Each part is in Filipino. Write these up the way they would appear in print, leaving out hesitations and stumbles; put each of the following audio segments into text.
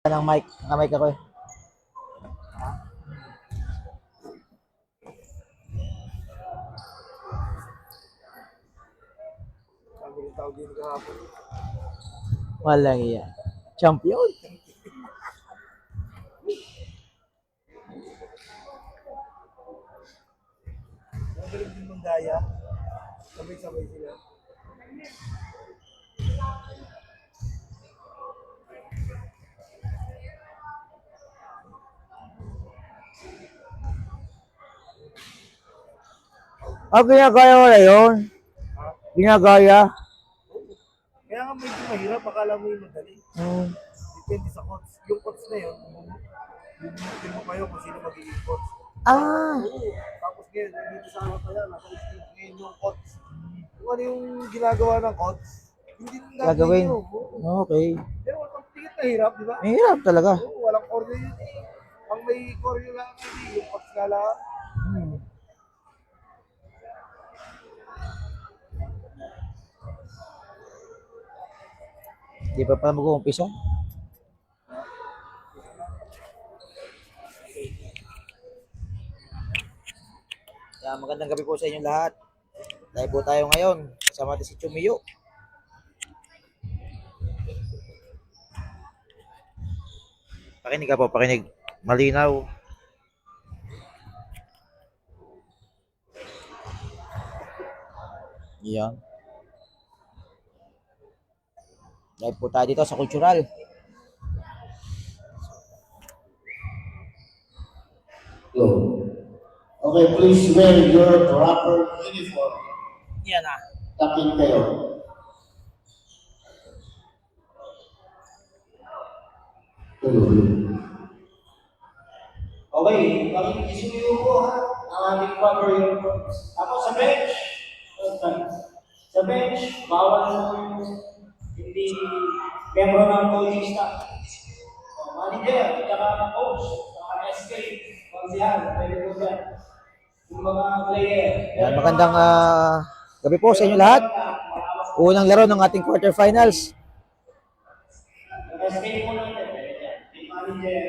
Ng mic, naka-mic ako eh. Walang iya. Champion. Magaling din mong daya. Sabay-sabay sila. Ginagaya wala yun. Ginagaya. Kaya nga medyo mahirap, akala mo yung madali. Depende sa coach. Yung coach na yun, bumubutin mo kayo kung sino magiging coach. Oo. Tapos ngayon, dito sa ano pa yan, nasa stage ngayon yung coach. Kung ano yung ginagawa ng coach, hindi nang Gagawin. yun. Oo. Okay. Pero ang tingin na hirap, di ba? Mahirap talaga. Oo, walang choreo yun eh. Pag may choreo lang, hindi, yung coach na lang. Di pa pala mag-uumpisa. Magandang gabi po sa inyong lahat. Live po tayo ngayon. Kasama natin si Chumiyo. Pakinig ka po, pakinig. Malinaw. Yan. Live po tayo dito sa Cultural. Go. Okay, please wear your proper uniform. Yan ah. Takin kayo. Okay, pakikisuyo po ha, ang ating proper uniform. Ako sa bench, sa bench, bawal mo hindi membro ng coaching staff. Manager, tsaka coach, tsaka SK, konsyal, pwede po dyan. Yung mga player. Yan, magandang gabi po sa inyo lahat. Unang laro ng ating quarterfinals. SK po natin, pwede dyan. Yung manager.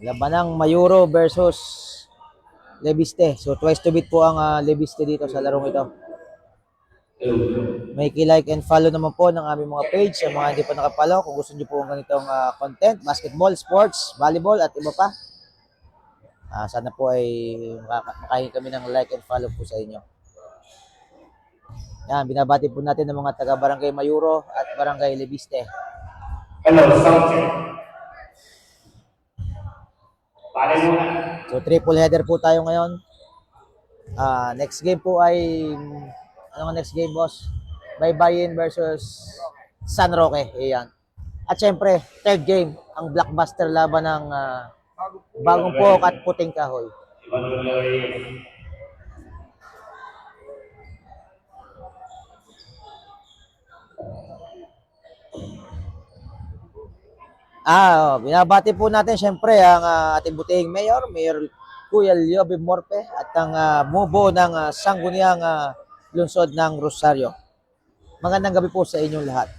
Labanang Mayuro versus Leviste. So twice to beat po ang Leviste dito sa larong ito. May like and follow naman po ng aming mga page sa mga hindi pa nakapollow. Kung gusto niyo po ang ganitong content, basketball, sports, volleyball at iba pa. Sana po ay makahin kami ng like and follow po sa inyo. Yan, binabati po natin ng mga taga Barangay Mayuro at Barangay Leviste. Hello, Sergeant. Pare muna. So triple header po tayo ngayon. Next game po ay ano nga next game, boss? Baybayin versus San Roque. Ayan. At syempre, third game, ang blockbuster laban ng Bagong Pok at Puting Kahoy. Binabati po natin syempre ang ating butihing Mayor Kuya Liobe Morpe at ang mubo ng Sangguniang lungsod ng Rosario. Magandang gabi po sa inyong lahat.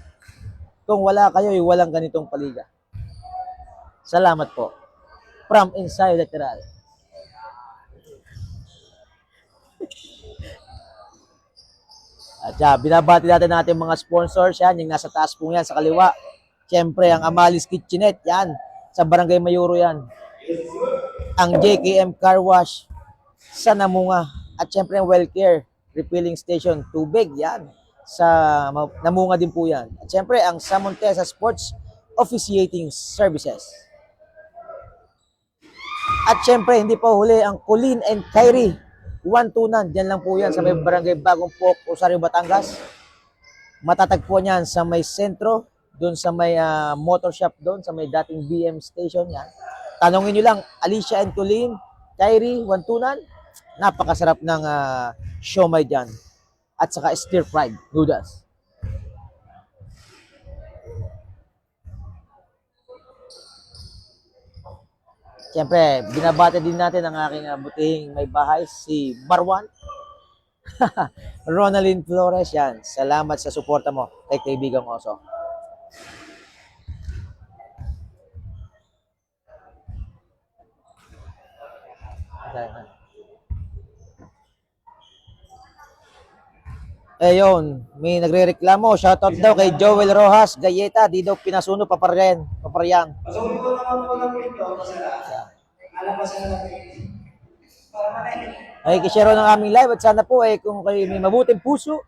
Kung wala kayo, walang ganitong paliga. Salamat po. From inside literal. At binabati natin mga sponsors yan, yung nasa taas po yan sa kaliwa. Siyempre, ang Amalis Kitchenette, yan. Sa Barangay Mayuro yan. Ang JKM Car Wash sa Namunga. At siyempre, ang Wellcare Refilling Station, tubig, yan. Sa Namunga din po yan. At siyempre, ang Samontesa Sports Officiating Services. At siyempre, hindi pa huli ang Colleen and Kyrie. Tunan, dyan lang po yan sa may Barangay Bagong Pok, Rosario, Batangas. Matatagpuan yan sa may sentro, doon sa may motor shop doon, sa may dating BM station yan. Tanongin nyo lang, Alicia and Colleen, Kyrie, Tunan, napakasarap ng siomai dyan. At saka stir-fried noodles. Siyempre, binabati din natin ang aking butihing may bahay, si Marwan. Ronaldin Flores, yan. Salamat sa suporta mo kay kaibigang Oso. Ayun, may nagrereklamo. Shoutout daw kay Joel Rojas, Gayeta, di daw pinasuno paparyan. Pasukin ko naman po ng pinto, masala. Alabasan na natin. Para manay. Ay, kishare ng aming live at sana po kung kayo may mabuting puso,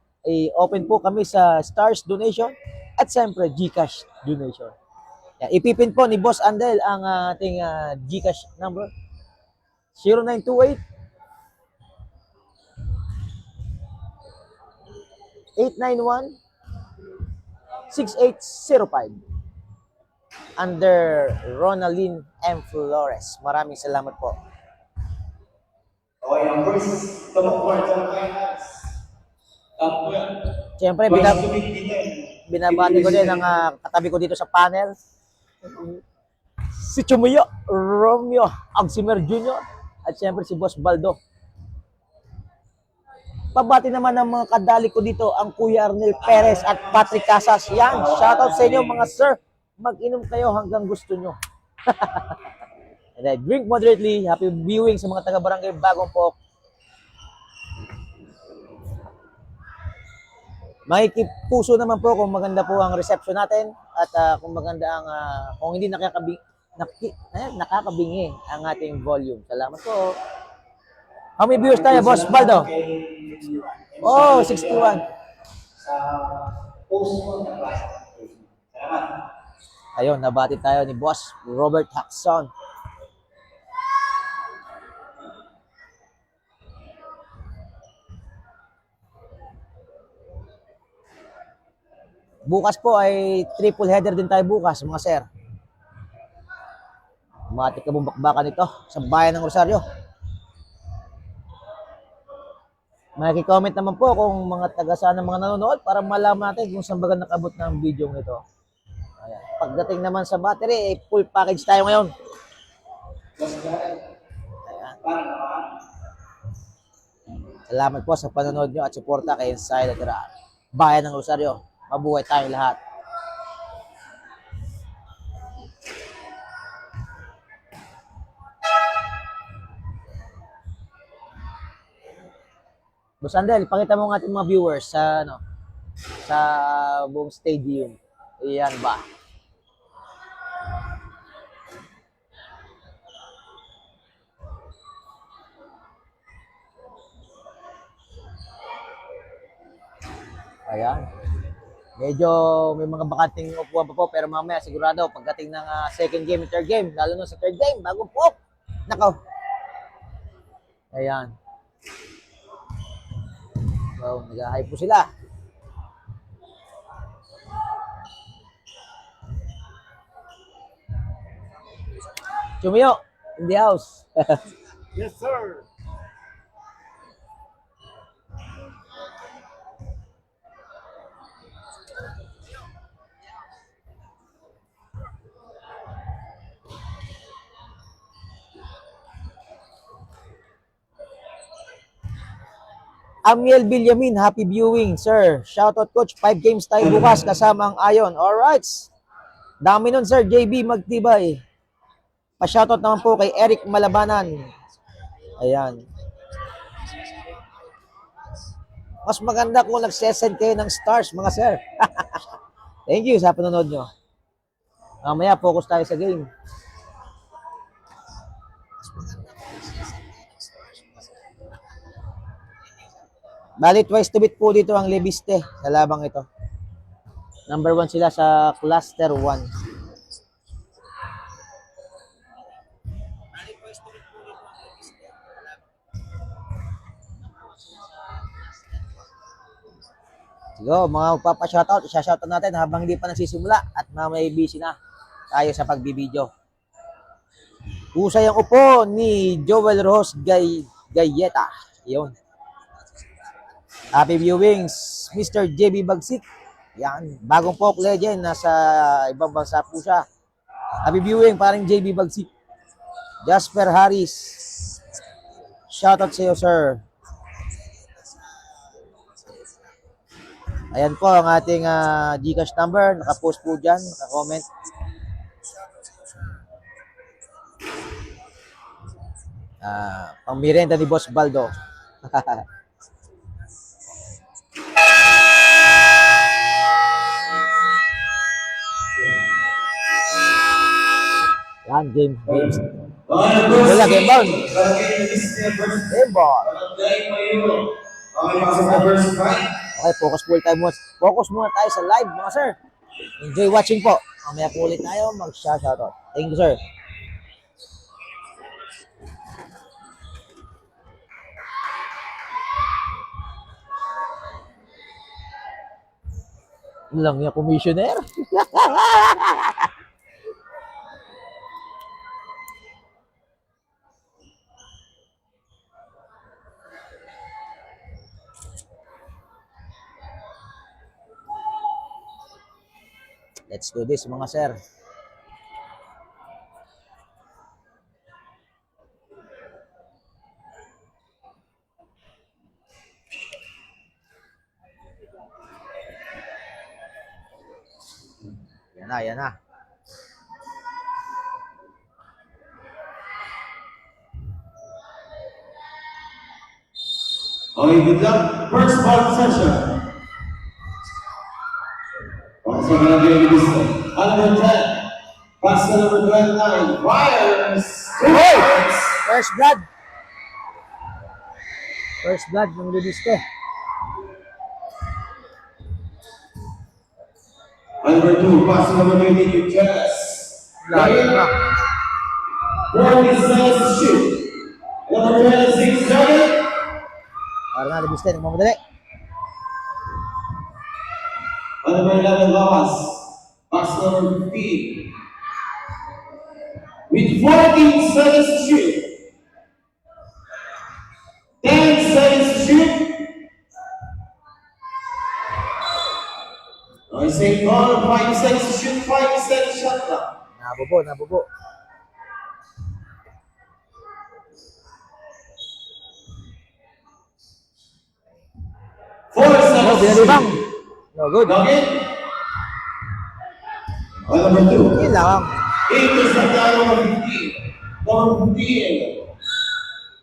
open po kami sa Stars donation at siyempre GCash donation. Yan, ipipin po ni Boss Andel ang ating GCash number 0928 891 6805 under Ronaldin M. Flores. Maraming salamat po. Okay, ang first tumukord sa finals. Top 12. Siyempre, binabati ko din ang katabi ko dito sa panel. Si Chumuyo, Romeo, Agsimer Jr. At siyempre si Boss Baldo. Pabati naman ng mga kadali ko dito, ang Kuya Arnel Perez at Patrick Casas. Yan, shoutout sa inyo mga sir. Mag-inom kayo hanggang gusto nyo. And then, drink moderately. Happy viewing sa mga taga-barangay Bagong Pook. Puso naman po kung maganda po ang reception natin at kung maganda ang kung hindi nakakabingi ang ating volume. Salamat po. How many viewers tayo, Boss Baldo? Oh, 61. Sa post mo na class. Salamat. Ayun, nabati tayo ni Boss Robert Hackson. Bukas po ay triple header din tayo bukas, mga sir. Matik ka bumbakbakan ito sa bayan ng Rosario. Makikicomment naman po kung mga taga-saan ng mga nanonood para malaman natin kung saan baga nakabot ng video nito. Ayan. Pagdating naman sa battery, full package tayo ngayon. Ayan. Salamat po sa panonood nyo at suporta kay Inside at bayan ng Rosario. Mabuhay tayong lahat. Boss Andel, pakita mo ng ating mga viewers sa sa buong stadium. Iyan ba? Ayan. Medyo may mga bakanting upuan pa po pero mamaya sigurado pagdating ng second game and third game, lalo na sa third game, Bagong Pook. Nakaw. Ayan. So, nag-hype po sila. Chumiyo, in the house. Yes, sir. Amiel Villamin, happy viewing, sir. Shoutout, coach. 5 games tayo bukas kasama ang Ayon. Alright. Dami nun, sir. JB Magtibay. Pa-shoutout naman po kay Eric Malabanan. Ayan. Mas maganda kung nagsesend kayo ng stars, mga sir. Thank you sa panonood nyo. Mamaya, focus tayo sa game. Bali, twice to beat po dito ang Leviste sa labang ito. Number 1 sila sa Cluster 1. Sige, mga magpapa-shoutout, isa-shoutout natin habang hindi pa nagsisimula at mamaya busy na tayo sa pagbibideo. Usay ang upo ni Joel Rojas Gayeta. Yun. Happy viewings, Mr. JB Bagsik. Yan, Bagong Pook legend, nasa ibang bansa po siya. Happy viewing, parang JB Bagsik. Jasper Harris. Shoutout sa iyo, sir. Ayan po ang ating GCash number. Nakapost po dyan, naka-comment. Pang merienda ni Boss Baldo. Yan, game. Wala, game ball. Game ball. Okay, focus muna tayo sa live, mga sir. Enjoy watching po. Mamaya po ulit tayo mag-shoutout. Thank you, sir. Lang yung commissioner. Let's do this, mga sir. Yan na. Okay, good luck. First ball session. So gonna be this number 10. Pass to number 29. Fires. First blood. First blood ng Ludiste. Number 2. Pass to number 18. Jess. Layo na. 40 seconds to shoot. Number 26. Jugget. Para na Ludiste, nagmamadali. Number 11, Lawas. Pass number 15. With 14 seconds to shoot. 10 seconds to shoot. I say ball, 5 seconds to shoot, 5 seconds shot clock. Nabubo. Four seconds to Binalibang. shoot. No, good. Login. Number 2. Yun lang. 8 is the down number 15. Number 15.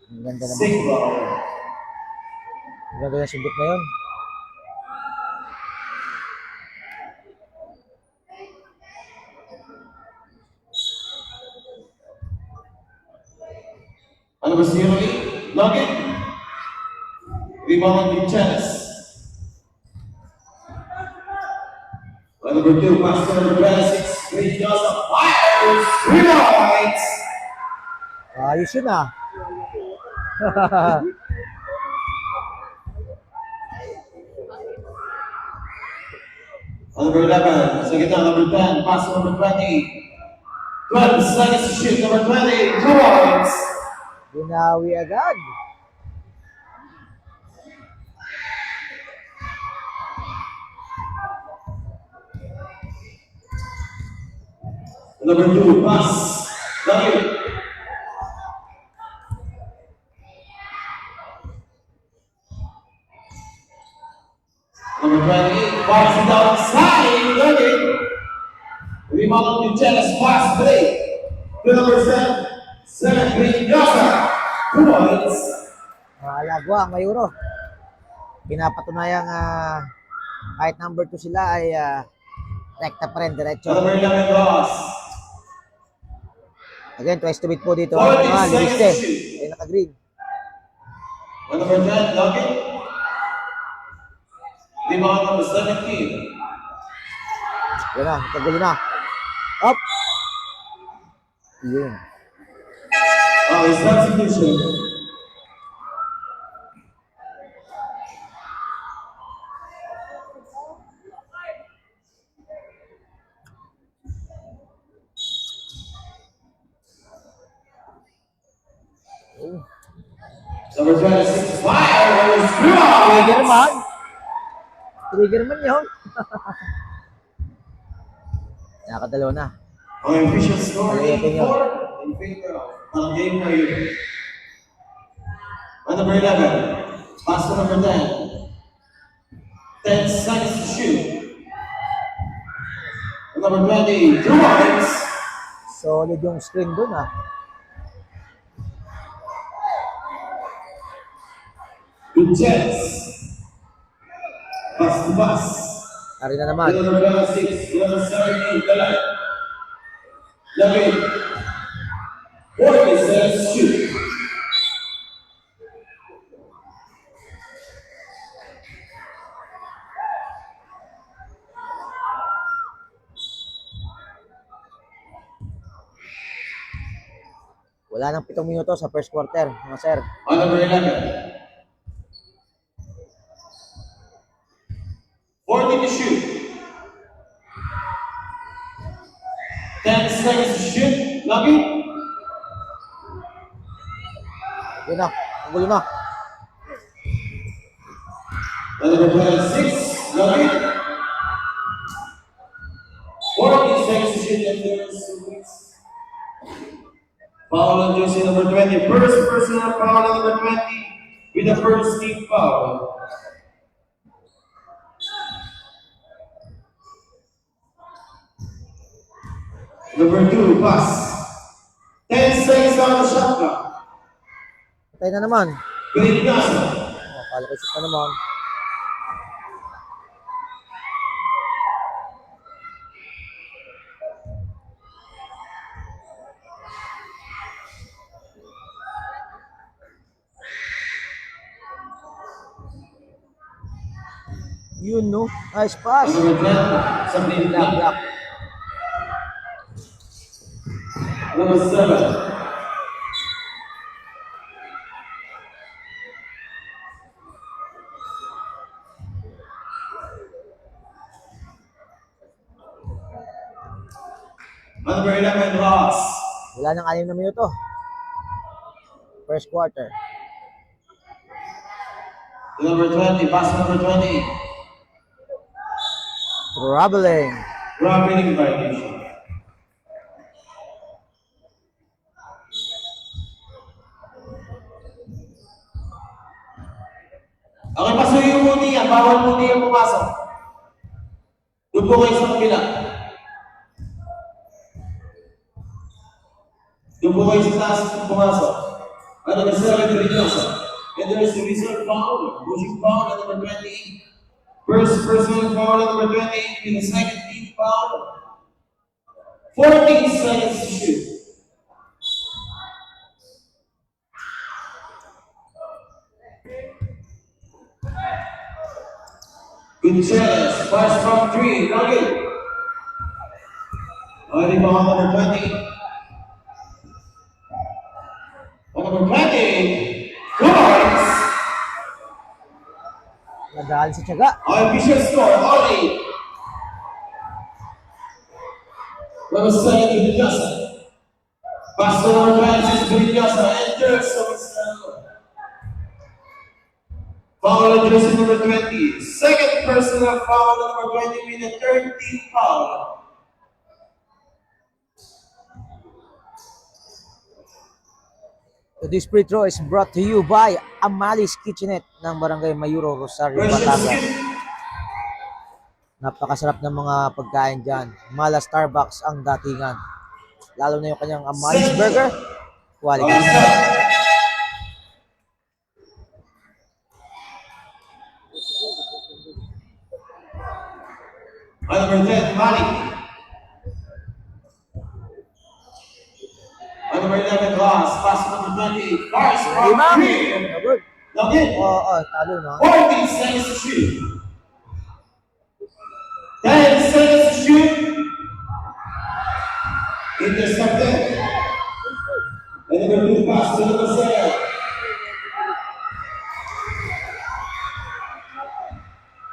Ang ganda naman. 6 ball. Ang ganda na sundot na yun. Number 08. Login. Rebound with Chance. Number 2, pass to number 26. Brady Johnson fires. 3 points. Ayos yun ah. Number 11, sa gitna, number 10, pass to number 20. 12 seconds to shoot, number 20, 2 points. Binawi agad. Number 2, pass. Lagi. Number 28, pass it outside. Lagi. Rebound with Chance, pass play. To number 7, Brady Johnson. 2 points. Alagwa ang Mayuro. Pinapatunayang kahit number 2 sila ay rekta pa rin, diretso. Number 11, Ross. Again, twice to beat po dito. Ludiste. Ay naka-green. Number 10, Login. Rebound number 17. Yan na, nakagulo na. Up! Yun. His substitution. Number 26, fire. Trigger man. Trigger man yun. Nakadalawa na. Ang official score Maliyakin yun. 4 in favor of game na yun. Number 11, pass to number 10. 10 seconds to shoot. Number 20, 2 points. Solid yung screen dun ah. Good chance. Pass to pass. Ari na naman. Number 6, number 17, Dalai. David. 40 seconds to shoot. Wala nang 7 minuto sa first quarter, mga sir. On number 11. 40 to shoot. 10 seconds to shoot. Lucky. Yun na, ang gulo na. On number 26. Lucky. 40 seconds to shoot. And there's foul on jersey number 20. First personal foul on number 20 with the first team foul. Number 2, pass. 10 seconds on the shot clock. Patay na naman. Green Nasa. Oh, palakisip na naman. Yun no, nice pass. Number 10, something Black, black. Number 7. Number 11, Ross. Wala nang 6 na minuto. First quarter. Number 20, pass number 20. Traveling. Traveling violation. Okay, pasuyo yung muni yan. Bawal muni yung pumasok. Doon po kayo sa kabila. Doon po kayo sa taas pumasok. Ano na sila rin dito? And there is the reserve foul. Pushing foul at number 28. First personal foul at number 28 with the second team foul. 14 seconds to shoot. Good chance. Pass from 3. Nugget. Already ball number 20. On number 20. Guards. Nadahal sa tiyaga. Official score. Oli. Number 7 to Villasa. Pass to number 26 to Villasa. Enter Somerset. Foul on jersey number 20. Second personal foul on number 20 with the third team foul. This free throw is brought to you by Amalis Kitchenette ng Barangay Mayuro, Rosario, Batangas. Napakasarap ng mga pagkain dyan. Mala Starbucks ang datingan. Lalo na yung kanyang Amalis Burger. Quality. Number 10, Malik. Number 11, Ross. Pass number 20. Lars from Imam. 3. Good. Nugget. Oo, talo na. 14 seconds to shoot. 10 seconds to shoot. Intercepted. And number 2 pass to number 7.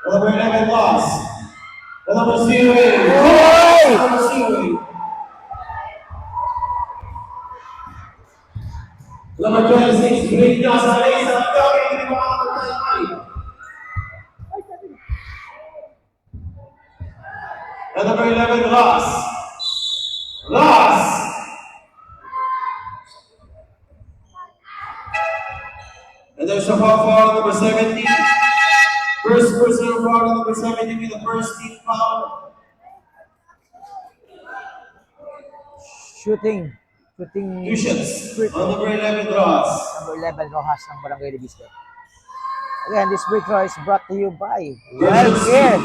Number 11 loss. Number 0. Number 0. Number 26, Green Nasa. Lisa, talking to the and number 11, Ross. Ross. And there's a foul for number 17. First personal foul on number 17 with the first team foul. Shooting. Two shots Free on throw. number 11 draws. Number 11, Rojas ng Barangay Libiste. Again, this free throw is brought to you by Versus Here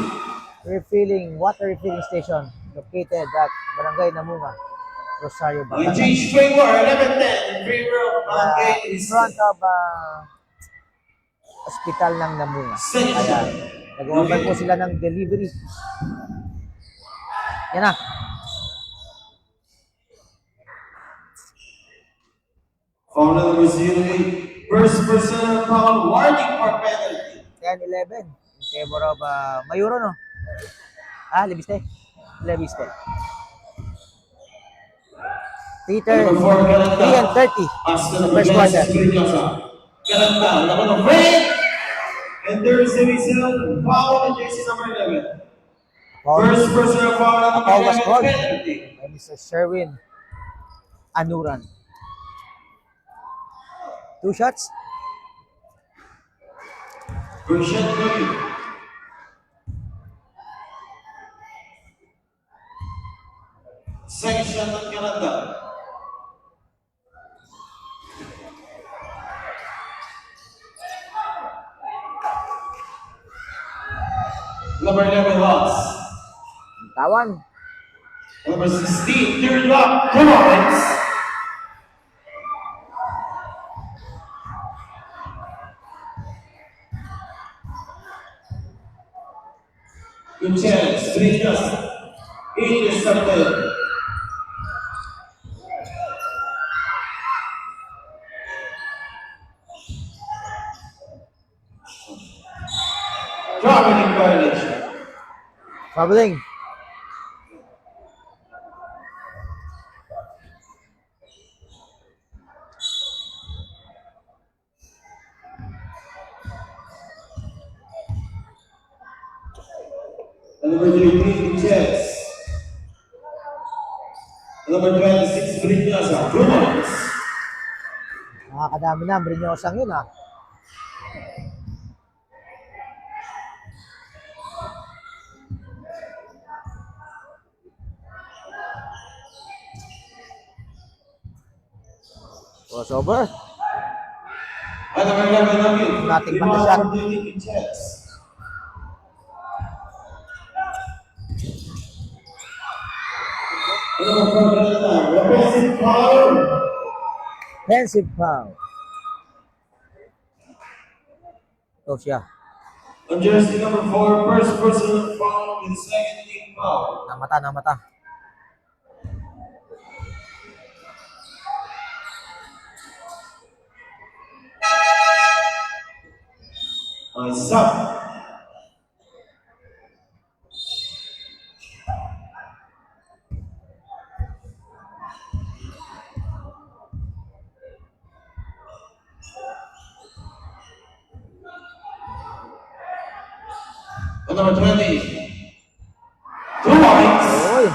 Water Refilling Station located at Barangay Namunga, Rosario, I Batangas. change favor 11-10 in favor of Barangay In Libiste. front of Hospital ng Namunga. Kaya nag-offer po sila ng delivery. Yan na. Foul number 08. First personal foul, warning for penalty. 10-11 in favor of Mayuro, no? Libiste. 3 Number 4, Galanda. 3 and 30. Pastor The number first quarter. 26, Galanda. Laban of break. And there is a whistle. Foul on jersey number 11. First personal foul on Foul was number called 11, penalty. by Mr. Sherwin Anuran. 2 shots. First shot, good. Second shot on Galanda. Number 11 lost. Tawan. Number 16, third lock, Florence. Good chance, 3 just. Intercepted. Traveling violation. Traveling. Number 13, Chess. Number 26, Brinyaza, Florence. Nakakadami na. Brinyosang yun, Crossover. Number 11, Nabil. Nothing but the Rebound shot. for 13, Chess. Number 4, Galanda, offensive foul. Defensive foul. Ito siya. On jersey number 4, first personal foul with second team foul. Namata. Nice up. On number 20, 2 points. Oy.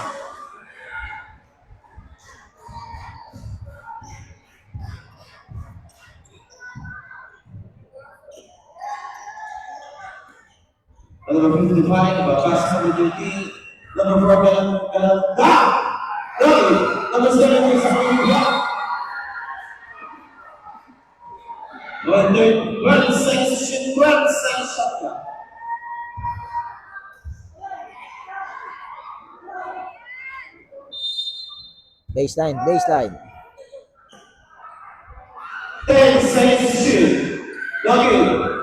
On number 55, pass number 13, number 4, Galanda. Number 7 is Galanda. 12 seconds shot clock. Baseline. 10 seconds to shoot. W.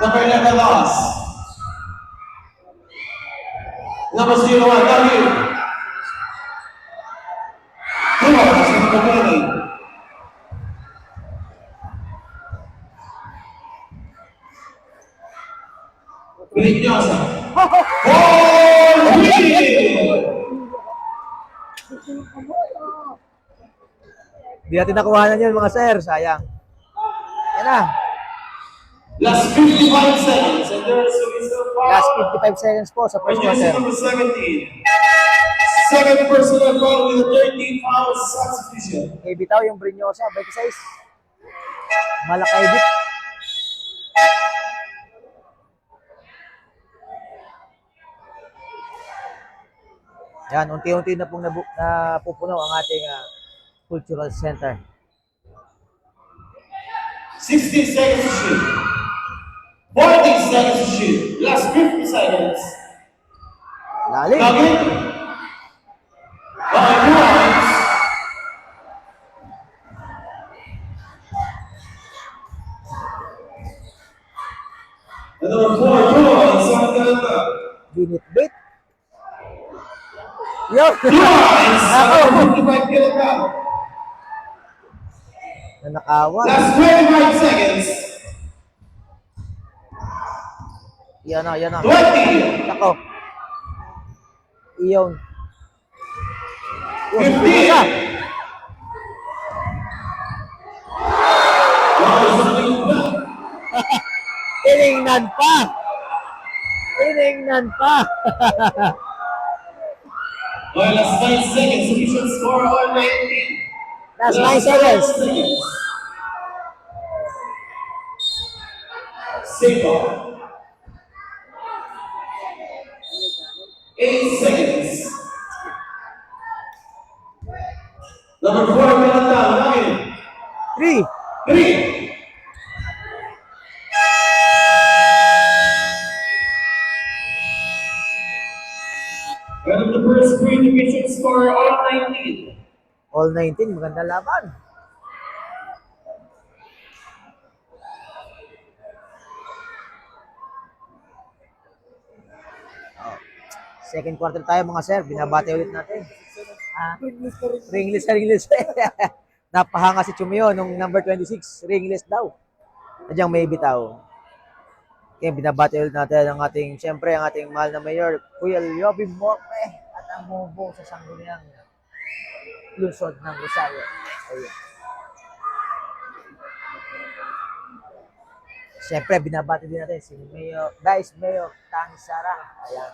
Number 11 lost. Number 01, W. Come on, that's number 20. Brinyaza. Di natin nakuha yun mga sir. Sayang. Yan na. Last 55 seconds, and there is a whistle foul. Last 55 seconds po sa first On jersey quarter. number 17. Second personal foul with a 13 foul substitution. May bitaw yung Brinyosa. 26. Malakaibit. Yan, unti-unti na pong napupuno ang ating cultural center. 60 seconds to shoot. 40 seconds to shoot. Last 50 seconds. Lalim. Target. 5 points. And number 4 points on the Binit-bit. Yo! points. Ako! 55 kilogram. Nanakawan. Last 25 seconds. Yan na, yan na. 20. Ako. Iyon. 15. Tiningnan pa! Tiningnan pa! Well, last 9 seconds. Sufficient score on 19. Last 9 seconds. Simple. 8 seconds. Number 4, Milanta. 3. 3. And the first green division score all 19. All 19. Maganda laban. Oh. Second quarter tayo mga sir. Binabate ulit natin. Ringless. Napahanga si Chumio nung number 26. Ringless daw. Nadyang may bitaw. Kaya binabati ulit natin ang ating, siyempre, ang ating mahal na mayor, Kuya Yobi Morpe, at ang bubo sa sangguniang lungsod ng Rosario. Ayan. Siyempre, binabati din natin si Mayor, Vice Mayor Tani Sara. Ayan.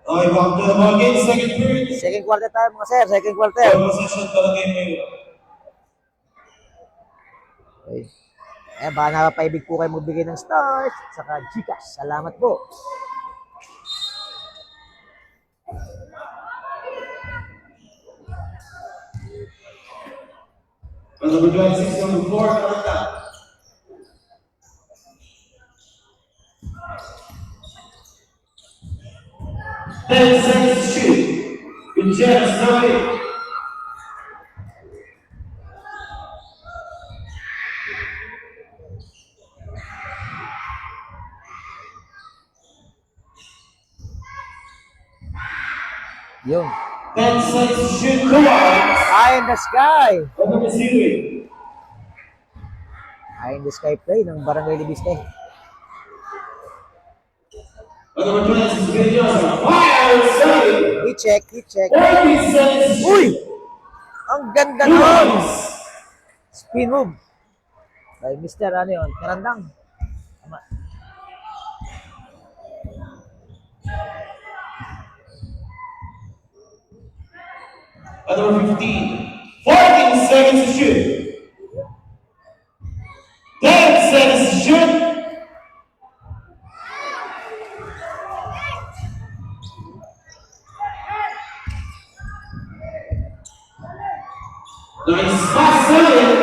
Okay, back to the ball game. Second period. Second quarter tayo mga sir, second quarter. Possession talaga yung mayor. Okay. Eh, baka napapaibig po kayo magbigay ng stars at saka Gcash. Salamat po. And number 26, number 4, Milanta. Ten seconds to shoot. Good chance, no. Yun. 10 seconds to shoot. Come on. Eye in the sky. Open the ceiling. Eye in the sky play ng Barangay Libiste. And number 26, Villosa. Fire, save. I-check. 40 seconds to Uy! shoot. Ang ganda Two nun! points. Spin move. By Mr. Ano yun? Karandang. Tama. And number 15, 14 seconds to shoot. 10 seconds to shoot. Nice pass, Sally.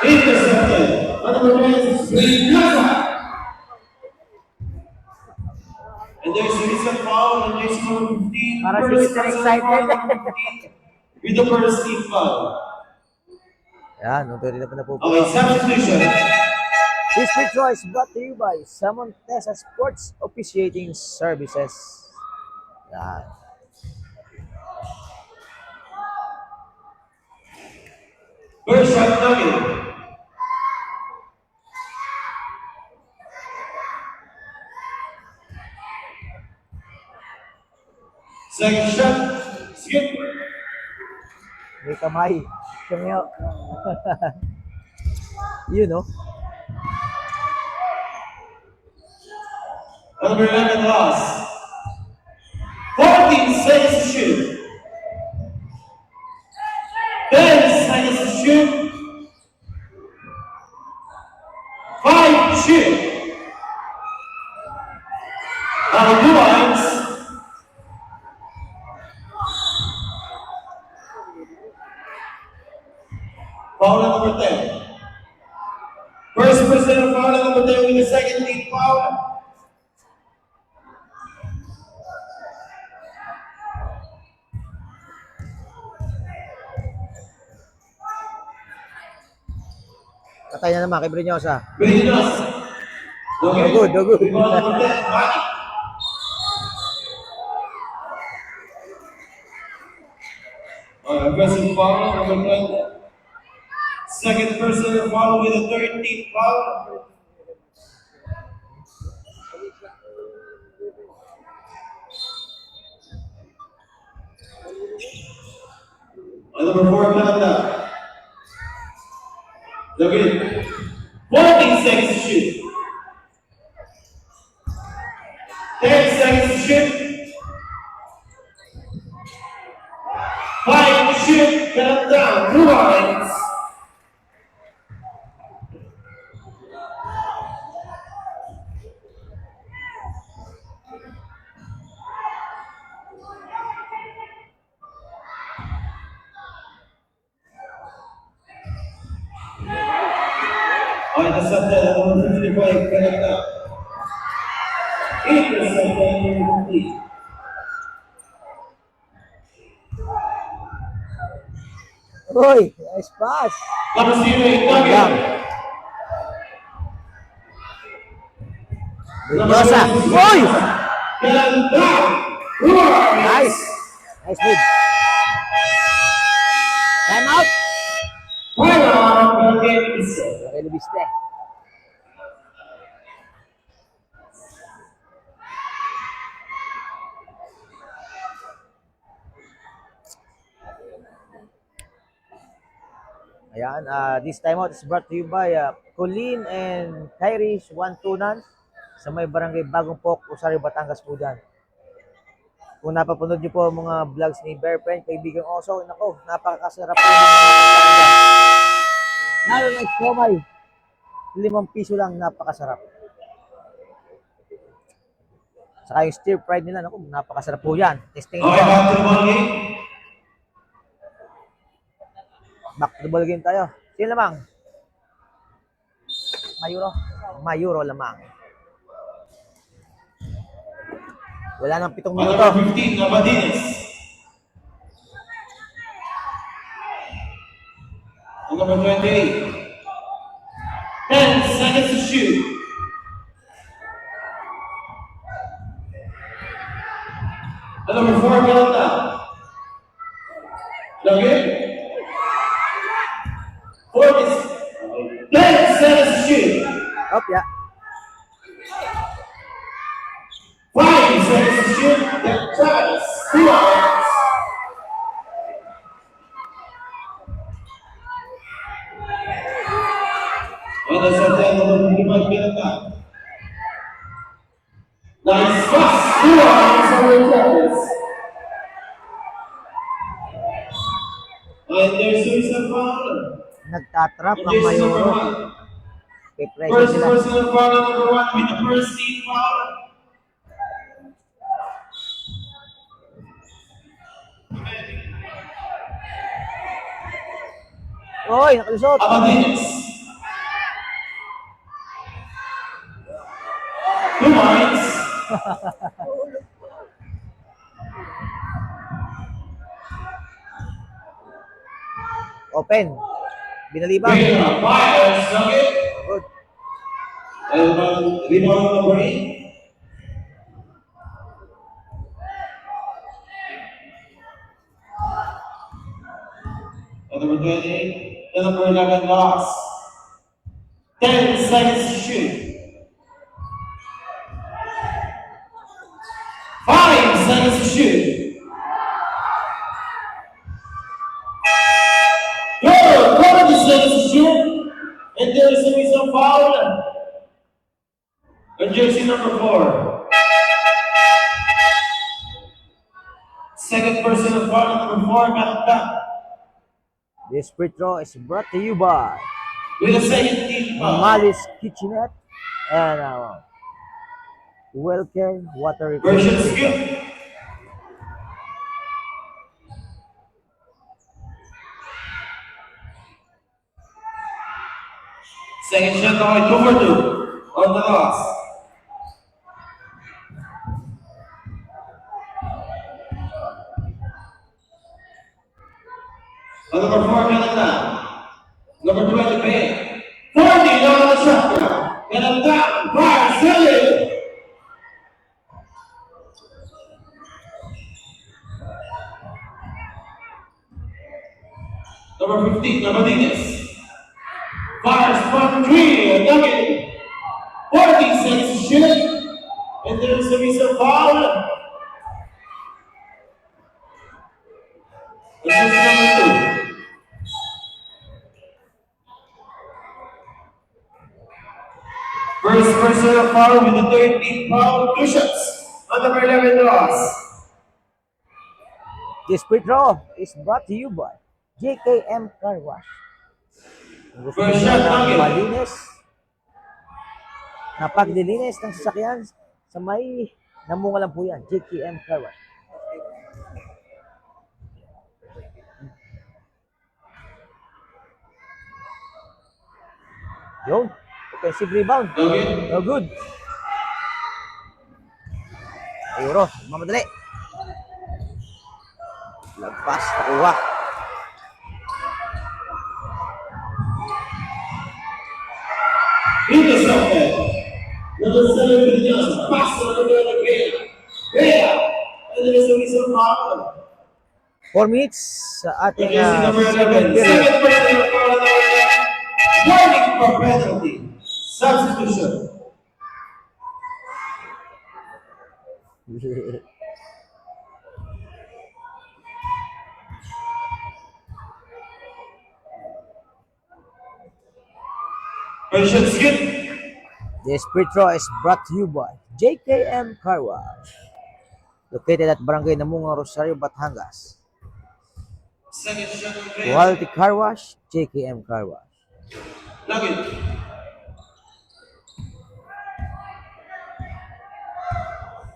Intercepted. And number 9, Villosa. And there's a recent foul on jersey number 15. Para si First Mr. personal Excited. foul on number 15 with the first team foul. Yan, ito rin na po na po. Okay, substitution. This free throw is brought to you by Samon Tesa Sports Officiating Services. Yan. First shot, Nugget. Second shot, Skip. May kamay. Kamyo. Yun, no? Number 11, Ross. to shoot. 10 seconds to shoot. 5, shoot. Blue lines. Foul number 10. First person foul number 10 with the second lead foul. Patay na naman kay Brinyosa. Brinyosa. No good, no good. Foul number 10, Manny. Aggressive foul number 20. Second person foul with a 13th foul. Number 4, Canada. Again, 14 seconds to shoot. 10 seconds to shoot. 5 to shoot. Canada, blue lines. Intercepted number 55, Canada. Intercepted number 50. Uy, nice pass. Number 0, Nugget. Brinyosa. Uy! Canada. Blue lines. Nice. Nice move. Time out. Final game is Okay, Lubiste. Ayan, this timeout is brought to you by Colleen and Kyrie Wantunan sa may barangay Bagong Pok, Rosario, Batangas po dyan. Kung napapanood niyo po ang mga vlogs ni Bear Friend, kaibigang Oso, nako, napakasarap po ng mga pagkain dyan. Lalo na siomay, 5 piso lang, napakasarap. Saka yung stir fried nila, nako, napakasarap po yan. Testing Okay, nyo. back to the ball game. Back to the ball game tayo. Sino lamang? Mayuro? Mayuro lamang. Wala nang 7 minuto. Number 15, Navadines. Number 28. 10 seconds to shoot. Number 4, Canada. Nugget. 10 seconds to shoot. Oh, yeah. 5 seconds to shoot. Then Travis. 2 hours. And that's at the end of the 55 Canada. Nice pass. 2 hours over Travis. And there's Susan Fowler. Nagtatrap ang Jersey number Mayuro. 1. Kay pressure First sila. personal foul number 1 with the first team foul. Oy, nakalusot. Abadines. Two lines. Open. Binalibang. Winner, Fires, Nugget. Good. And rebound number 8. And number 28. And number 11, lost. 10 seconds to shoot. 5 seconds to shoot. Good. 40 seconds to shoot. And there is some foul. And jersey number 4. Second personal foul, number 4, Kalamba. This free throw is brought to you by With a second team foul. Mali's Kitchenette and Wellcare Water Version Refrigerator. skill. Second shot by 2 for 2 on the loss. On number 4, Kalanda. Number 20, Bay. 40 on the shot clock. Kalanda, fire, solid. Number 15, Martinez. Fires from 3, Nugget. 40 seconds to shoot. And there's a missile foul. This is number 2. First personal foul with the 13th foul. 2 shots on number 11 loss. This free throw is brought to you by JKM Car Wash. Kung gusto First niyo shot, ng Nugget. malinis na paglilinis ng sasakyan sa may namunga lang po yan, JKM Car Wash. Yun, offensive rebound. Nugget. No good. Ayuro, mamadali. Lagpas, nakuha. Intercepted. Number 7, Villas. Pass on the Bea. Bea. And there's a missile foul. 4 minutes sa ating Against number second 11. period. Second personal foul on number 10. Warning for penalty. Substitution. Version skip. This free throw is brought to you by JKM Car Wash. Located at Barangay Namunga, Rosario, Batangas. Second shot on Bea. Quality Car Wash, JKM Car Wash. Nugget.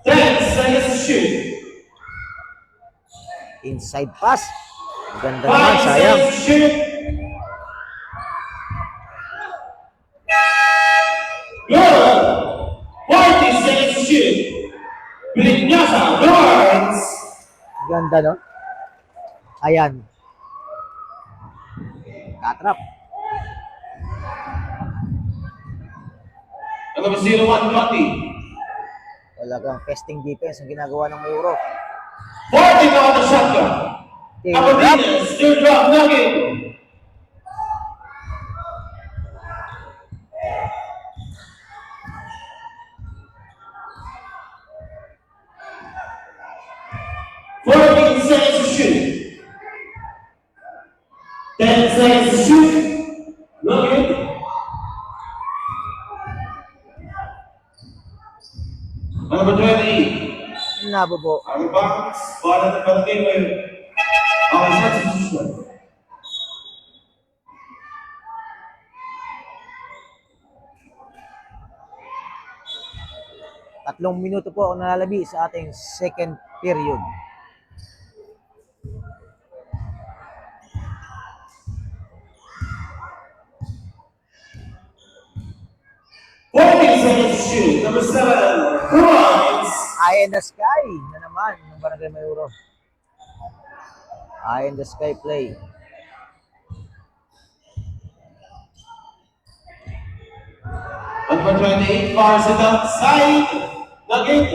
Ten seconds to shoot. Inside pass. Ganda naman, 5 sayang. seconds to shoot. Good. 40 seconds to shoot. Vinyasa Lawrence. Ganda, no? Ayan. Katrap. Number 01, Mati. Talagang testing defense ang ginagawa ng Mayuro. 40 on the shotgun. Aberdeen's third drop Nugget. Seconds to shoot. 10 seconds to shoot. Nugget. Number 20. Nabo po. Ang box, para na pagkain mo yun. Ang substitution. Tatlong minuto po ang nalalabi sa ating second period. Seconds to shoot. Number 7, Grimes. Eye in the sky na naman ng Barangay Mayuro. Eye in the sky play. Number 28, fires it outside. Nugget.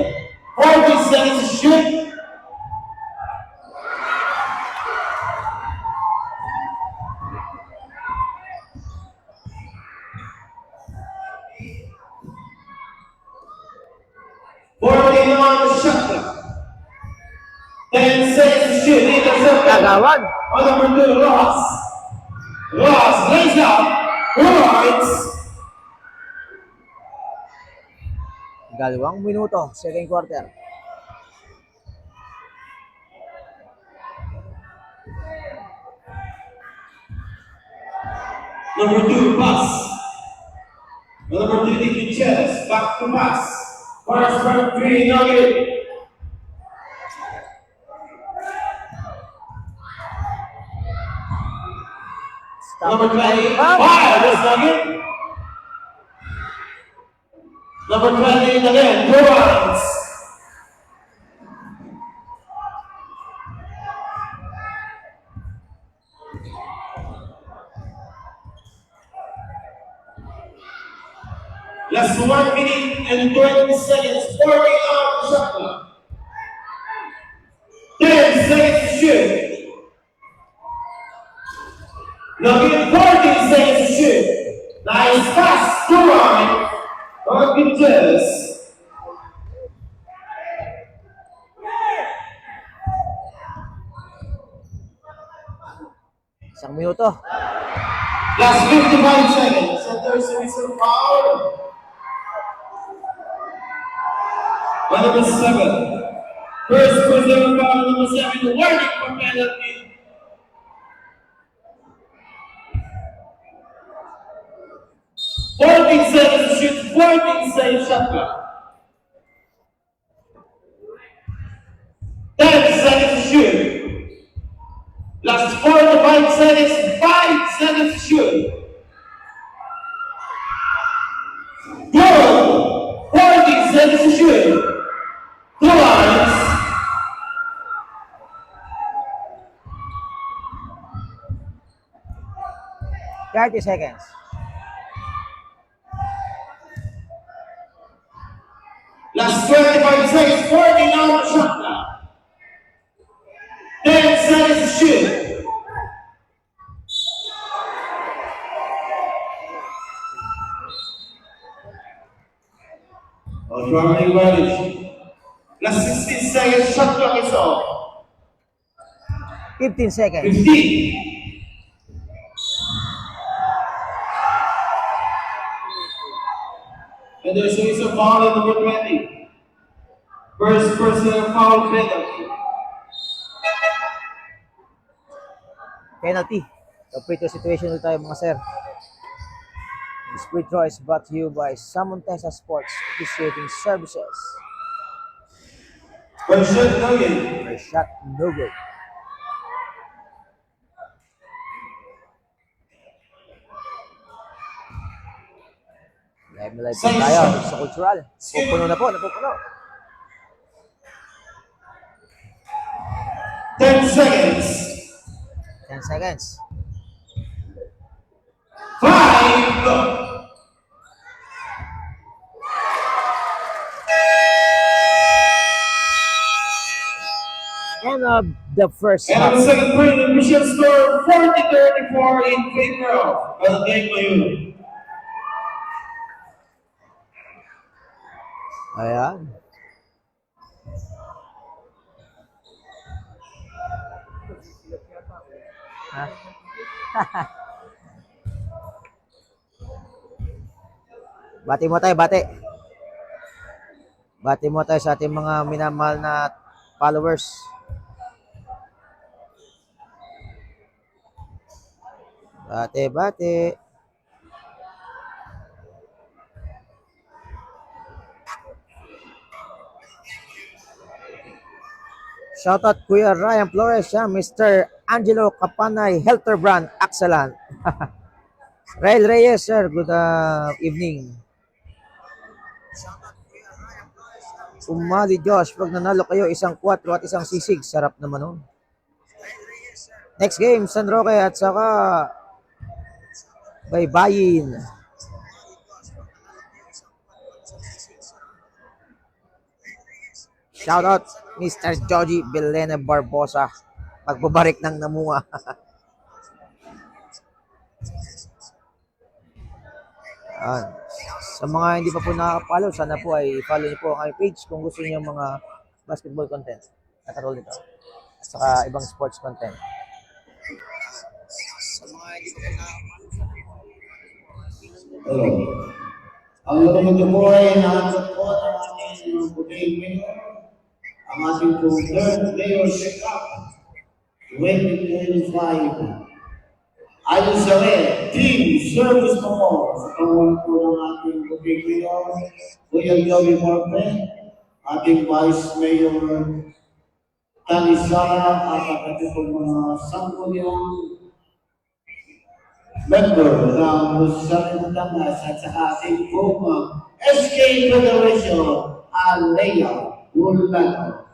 40 seconds to shoot. On the shot clock. 10 seconds to shoot. Intercepted. Kagawan. On number 2, Ross. Ross lays out. Grimes. 2 minuto, second quarter. Number 2, pass. Number 3, Gutierrez, back to pass. First, number 3, Nugget. Number 25, that's Nugget. Number 20, again, 2 runs. Last 1 minute and 20 seconds, 40 out the shot clock. 10 seconds to shoot. Nugget, 14 seconds to shoot. Nice pass, 2 runs. Gutierrez. Isang minuto. Last 55 seconds, and there's a whistle foul. On number 7. First personal foul, number 7, warning for penalty. Fourteen seconds to shoot, 14 seconds shot clock. 10 seconds to shoot. Last 4 to 5 seconds, 5 seconds to shoot. Goal! 14 seconds to shoot. 2 lines. $30 seconds. Last 25 seconds, 14 out the shot clock. 10 seconds to shoot. Traveling advantage. Last 16 seconds, shot clock is off. 15 seconds. 15. And there's a foul at number 20. First personal foul penalty. Penalty. So, free throw situation ulit tayo mga sir. This free throw is brought to you by Samontesa Sports Officiating Services. First shot, Nugget. First shot, no good. Live na live po tayo sa Cultural. Pupuno na po, napupuno. 10 seconds. 10 seconds. 5, go. End of the first And half. on the second period, the official score 40-34 in favor of Barangay Mayuro. Ayan. Ha? Bati mo tayo, bati. Bati mo tayo sa ating mga minamahal na followers. Bati, bati. Shoutout Kuya Ryan Flores, siya, Mr. Angelo Capanay, Helterbrand, Axelan. Rael Reyes, sir, good evening. Umali Josh, pag nanalo kayo, isang 4 at isang sisig, sarap naman nun. Next game, San Roque at saka Baybayin. Shoutout Mr. Joji Belena Barbosa. Magbabarik ng namunga. Sa mga hindi pa po nakaka-follow, sana po ay follow niyo po ang aming page kung gusto niyo mga basketball content. Katulad nito. At saka ibang sports content. Sa mga hindi pa po nakaka-follow. Hello. Ang luto po ay nakakot po ng ating puting menu. Ang ating pong third player check-up 2025 Ayon sa Team Service Memorial sa pangunan po ng ating Bukidnon, Kuya Joey Morpe, ating Vice Mayor Talisara at ating po mga sangkulyang member ng Rosario Batangas at sa ating po SK Federation, Alea Ulano.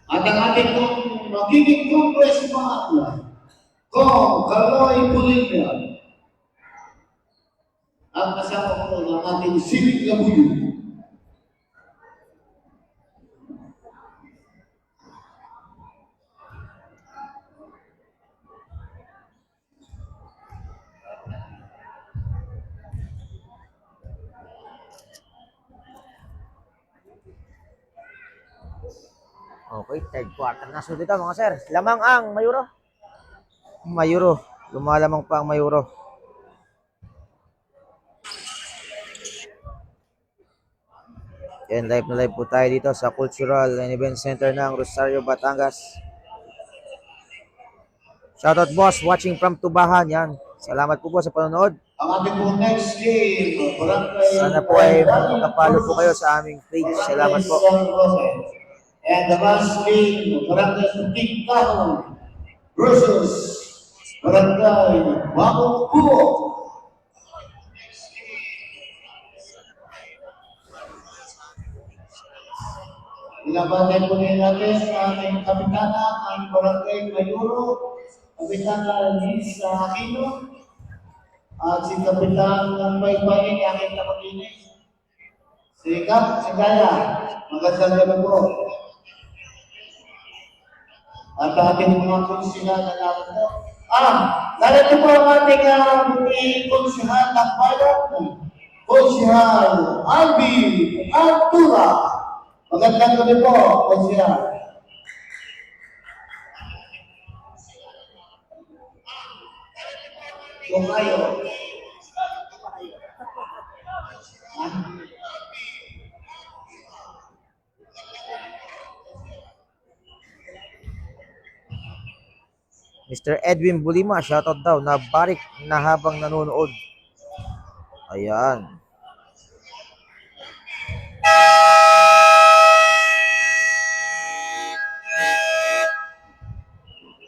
At ang ating pong magiging congressman, Kong Kaloy Pulina, ang kasama po ng ating civic labuyo. Okay, third quarter na. So dito mga sir, lamang ang Mayuro. Mayuro. Lumalamang pa ang Mayuro. Yan, live na live po tayo dito sa Cultural and Event Center ng Rosario, Batangas. Shoutout boss, watching from Tubahan. Yan. Salamat po sa panonood. Ang ating po next game, Sana po ay makapalo po kayo sa aming page. Salamat po. And the last game, Barangay Tigtahon versus Barangay Bagong Kubo. Ilabanan po natin sa ating kapitana, ang Barangay Mayuro, Kapitana Lisa Aquino, at si Kapitan ng Baybayin, aking napakinig. Si Kap, si Kaya, magandang gabi po. At ating mga konsyal na naman po. Narito po ang ating konsyal ng bayan, Konsyal Alvin Artura. Magandang gabi po, konsyal. Kung kayo, Mr. Edwin Bulima, shoutout daw, nabarik na habang nanonood. Ayan.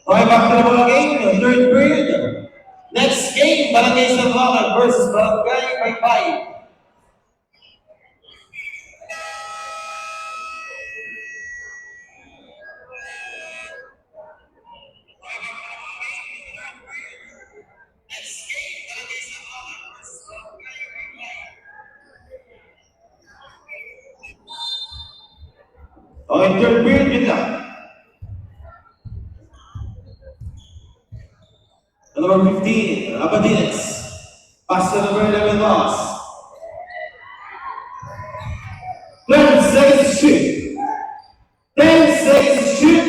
okay, back to the ball game, third period. Next game, Barangay Salvacan versus Barangay Baybayin. Okay, third period, good luck. Number 15, Abadines. Pass to number 11, Loss. 10 seconds to shoot. 10 seconds to shoot.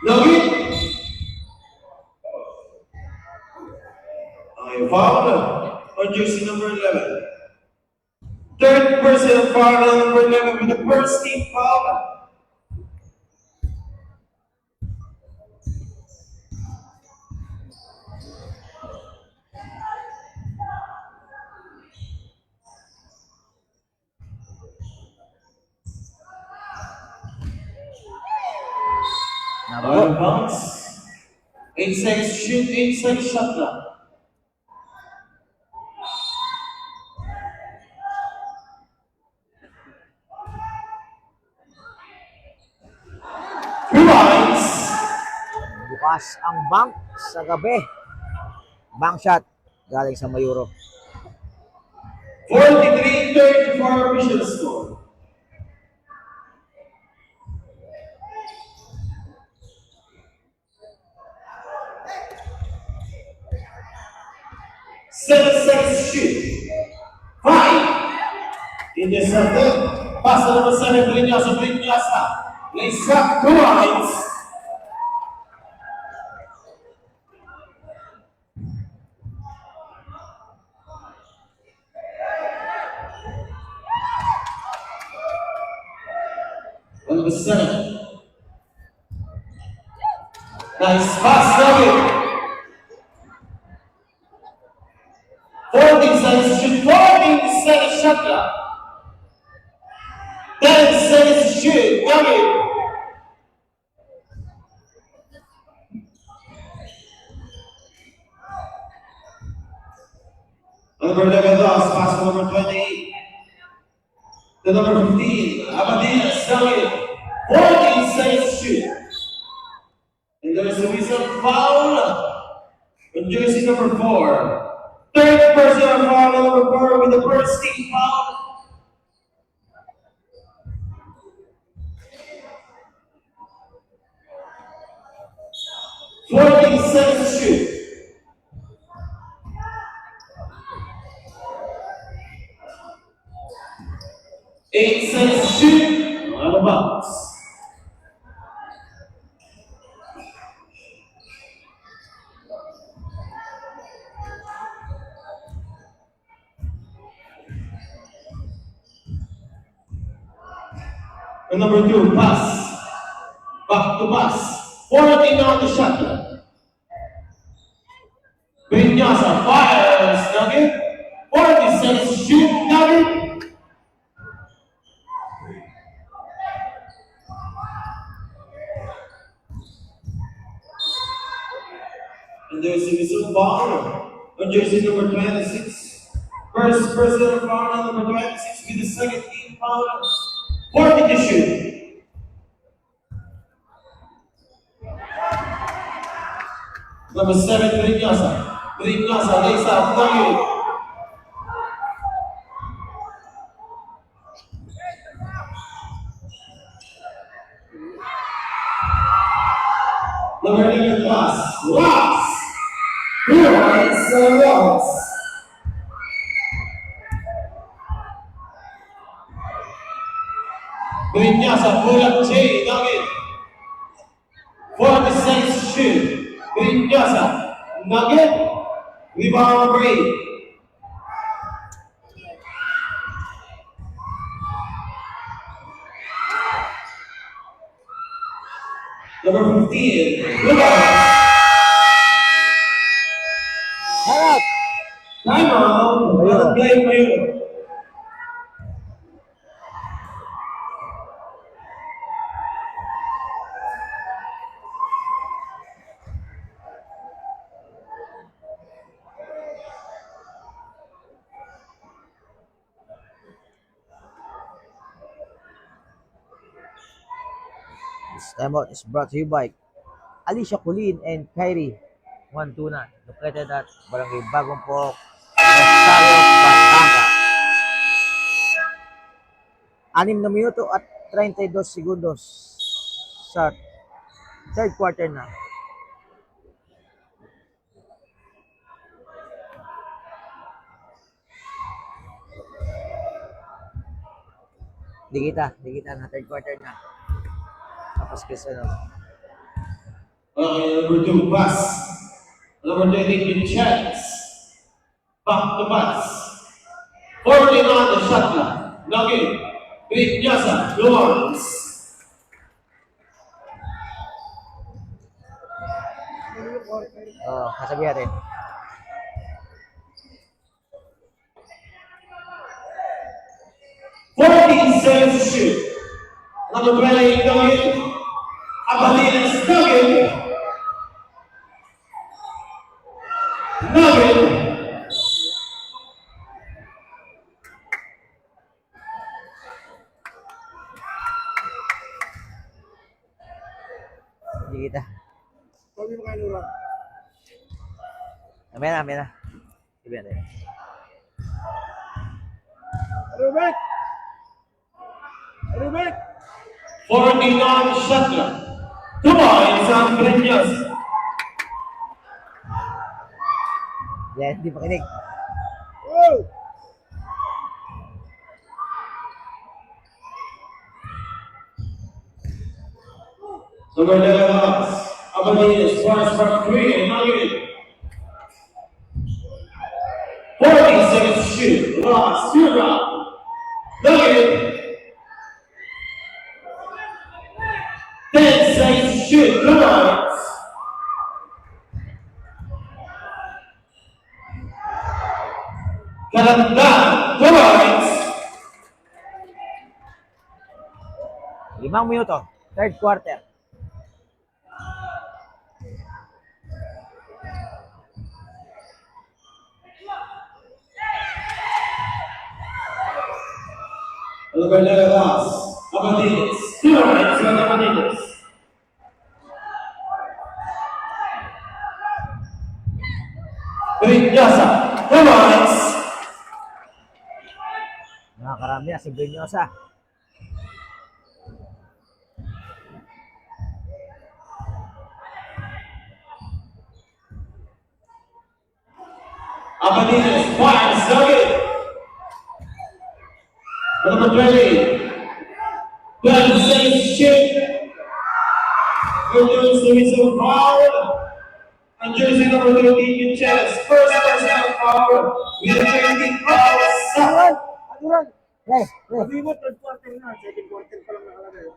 Login. Okay, foul on jersey number 11. Third person foul on number 11 with the first team foul. Out of bounds. 8 seconds shoot, 8 seconds shot clock. Lines. Bukas ang bank sa gabi. Bank shot galing sa Mayuro. 43-34 official score. Seven seconds shoot. 5. Intercepted. Pass to number 7, Brinyasa. They struck 2 lines. Number 7. Nice pass, Nugget. 14 seconds to shoot. 14 seconds shot clock. 10 seconds to shoot. Nugget. Number 11 lost, pass to number 28. The number 15, Abadinas, Nugget. 14 seconds to shoot. And there's a whistle foul on jersey number 4. Third personal foul on number 4 with the first team foul. $14 to shoot. $8 to shoot. Out of box. And number 2, pass. Back to pass. 14 on the shot clock. Vinyasa fires, Nugget. 40 seconds to shoot, Nugget. And there's a whistle foul on jersey number 26. First personal foul on number 26 with the second team foul. 40 to shoot. Number 7, Vinyasa. Vinyasa lays out, Nugget. Number 11, pass. Loss. It's a loss. Vinyasa pull up J, Nugget. 40 seconds to shoot. Vinyasa, Nugget. Rebound number 8. Number 15, rebound. Harap! Timeout. Well played, Mayuro. This timeout is brought to you by Alicia Colleen and Kyrie Juan-Tuna, located at Barangay Bagong Pok, Rosario, Batangas. 6 na minuto at 32 segundos sa third quarter na. Di kita na third quarter na. Tapos kasi ano. Okay, number 2, pass. Number 20, chance. Back to pass. 14 on the shot clock. Nugget. Vinyasa, Luans. Oh, kasabi natin. $14 to shoot. Number 20, Nugget. Abadinas, Nugget. Nugget. Di kita. Sabi mo kayo lang. Amin na. Sabi natin. Rubek! Rubek! 14 on the shot clock. 2 points on Vinyasa. Yan, hindi makinig. Oh! Number 11, Abadinas, pass from 3 and Nugget. 40 seconds to shoot. Lost, 2 round. Nugget. 6 shoot. 2 points. Kalandan, 2 points. 5 minuto. Third quarter. Albertas, Abadiles. 2 points for Abadiles. Brignosa, 2 points. Nakakarami na si Brinyosa. Abadiles, fires, Nugget. Number 20. 12 saves shoot. Good news, there is a foul. And jersey number 13, Gutierrez. First personal foul. With 13 fouls. Aduran! Pre, Sabi mo, third quarter na. Second quarter pa lang nakalagay.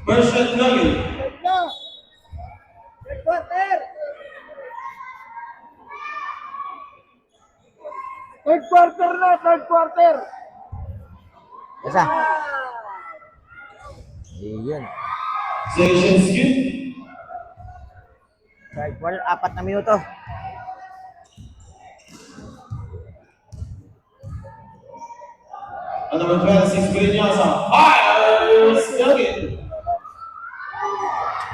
First shot, Nugget. Third na! Third quarter! Third quarter na! Third quarter! Isa. Iyon. Section shoot. Third quarter, 4 na minuto. And number 26, Brignosa. Fires, Nugget.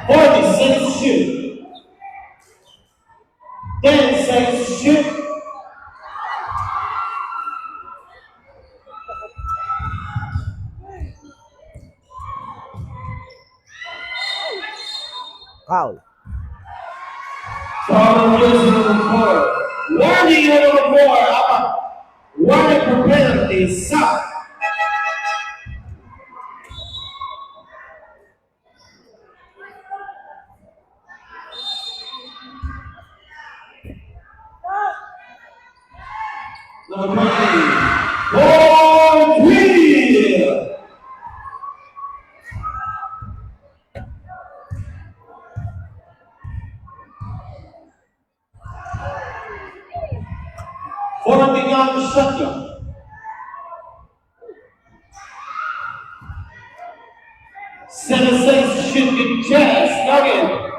40 seconds shoot. 10 seconds shoot. Foul. Foul jersey number 4. Warning number 4. Warning for penalty. Stop. Number 20. Ball 3. Forming on the shotgun. Seven seconds should be chest. Nugget.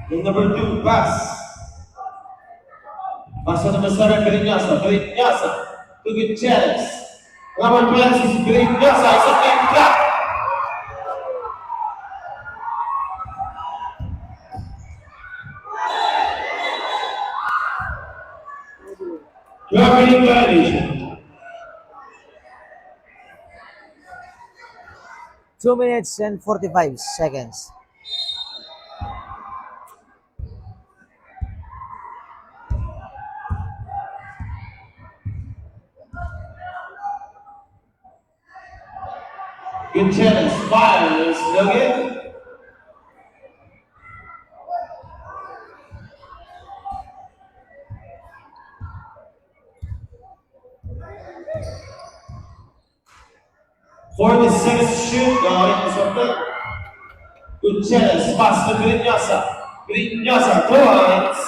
Yung number 2, pass. Pasa number 7, Brignosa. Brignosa to Gutierrez. Number 12 is Brignosa. It's a game clock. Referee violation. 2 minutes and 45 seconds. Gutierrez fires. Nugget. For the second shoot, Gutierrez pass to Brignosa. Brignosa, 2 points.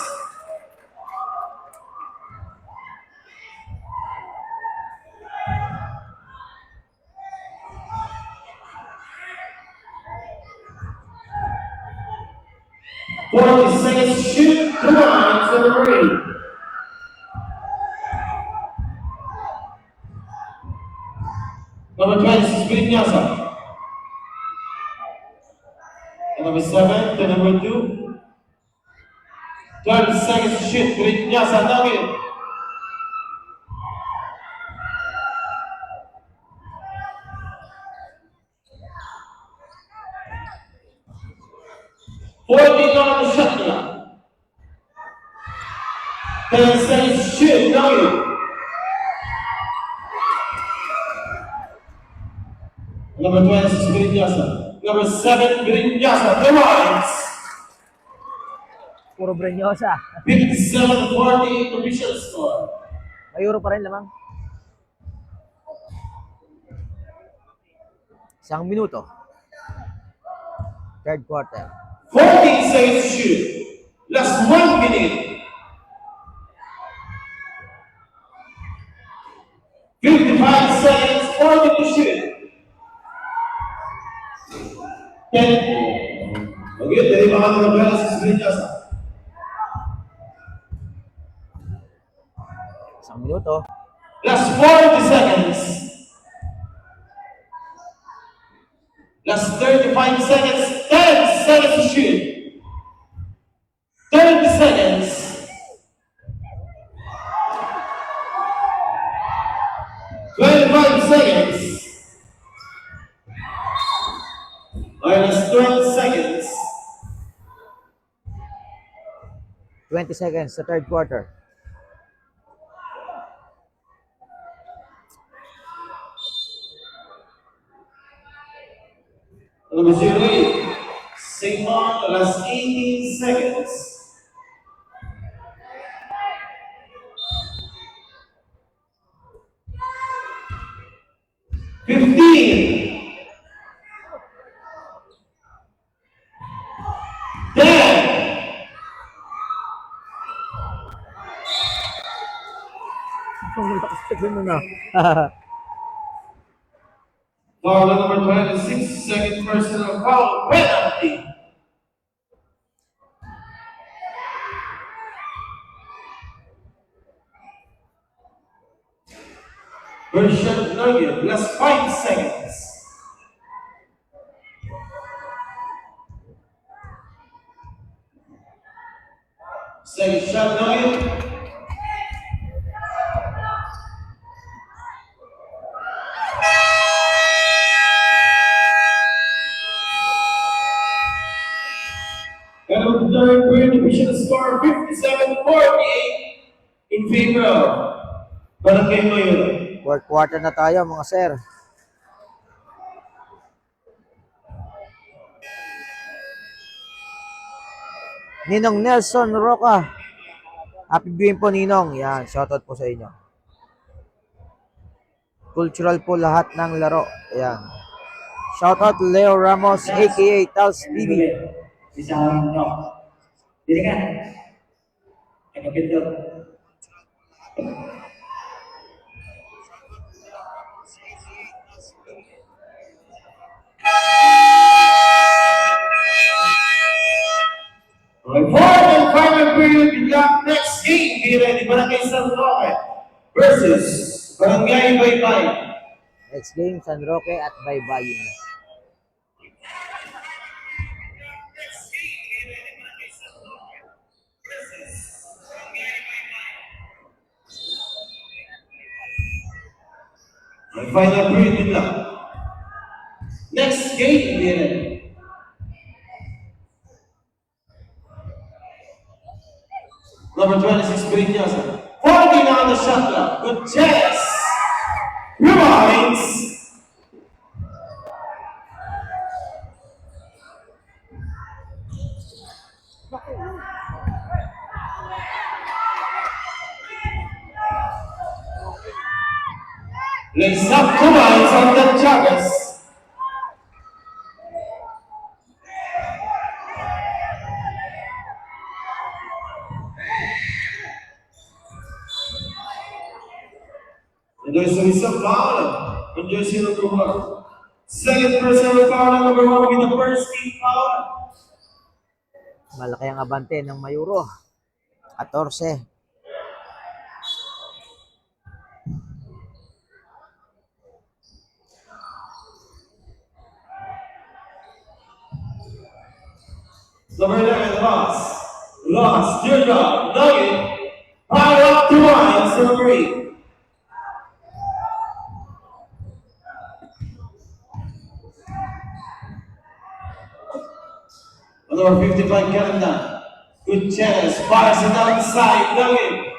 For the second shoot, 2 points for the Marine. Number 26, Brignosa. And number 7 to number 2. 12 seconds to shoot. Brignosa, Nugget. Fourteen on the shot clock. 10 seconds to shoot. Nugget. Number 26, Birinyasa. Number 7, Birinyasa. The Wines. Puro Brenyosa. 57-48 official score. Mayuro pa rin lamang. Isang minuto. Third quarter. 14 seconds to shoot. Last 1 minute. 55 seconds, 40 to shoot. 10. Okay, dari mga mga sa Birinyasa. Isang minuto. Last 40 seconds. Last 35 seconds. 10 seconds to shoot. 30 seconds. 25 seconds. Last 20 seconds. 20 seconds sa third quarter. Number 08, Sigmund, last 18 seconds. Fifteen. 10. Foul number 26, second personal foul, penalty. First shot nugget, last 5 seconds. Second shot nugget. And on the third period, we should score 57-48 in favor of Barangay Mayuro. Fourth quarter na tayo mga sir. Ninong Nelson Roca. Happy viewing po Ninong. Yan, shoutout po sa inyo. Cultural po lahat ng laro. Ayan. Shoutout Leo Ramos aka Tals TV. Bisa no. Jadi kan? Agak pintu. Fourth and final period in the next game here di Barangay San Roque versus Barangay Baybay. Next game, San Roque at Baybayin. Final period din lang. Next game here. Number 26, Birinyasa. 14 on the shot clock. Good chance. Rewinds. Lays up Kumains on the Chagas. And there's a foul on jersey number 1. Second personal foul on number 1 with the first team foul. Malaki ang abante ng Mayuro. 14. Number 11, Lost, Deirdre, Nugget, power up to Wines, number 8. Number 55, Canada. Good chance, fires it outside, Nugget.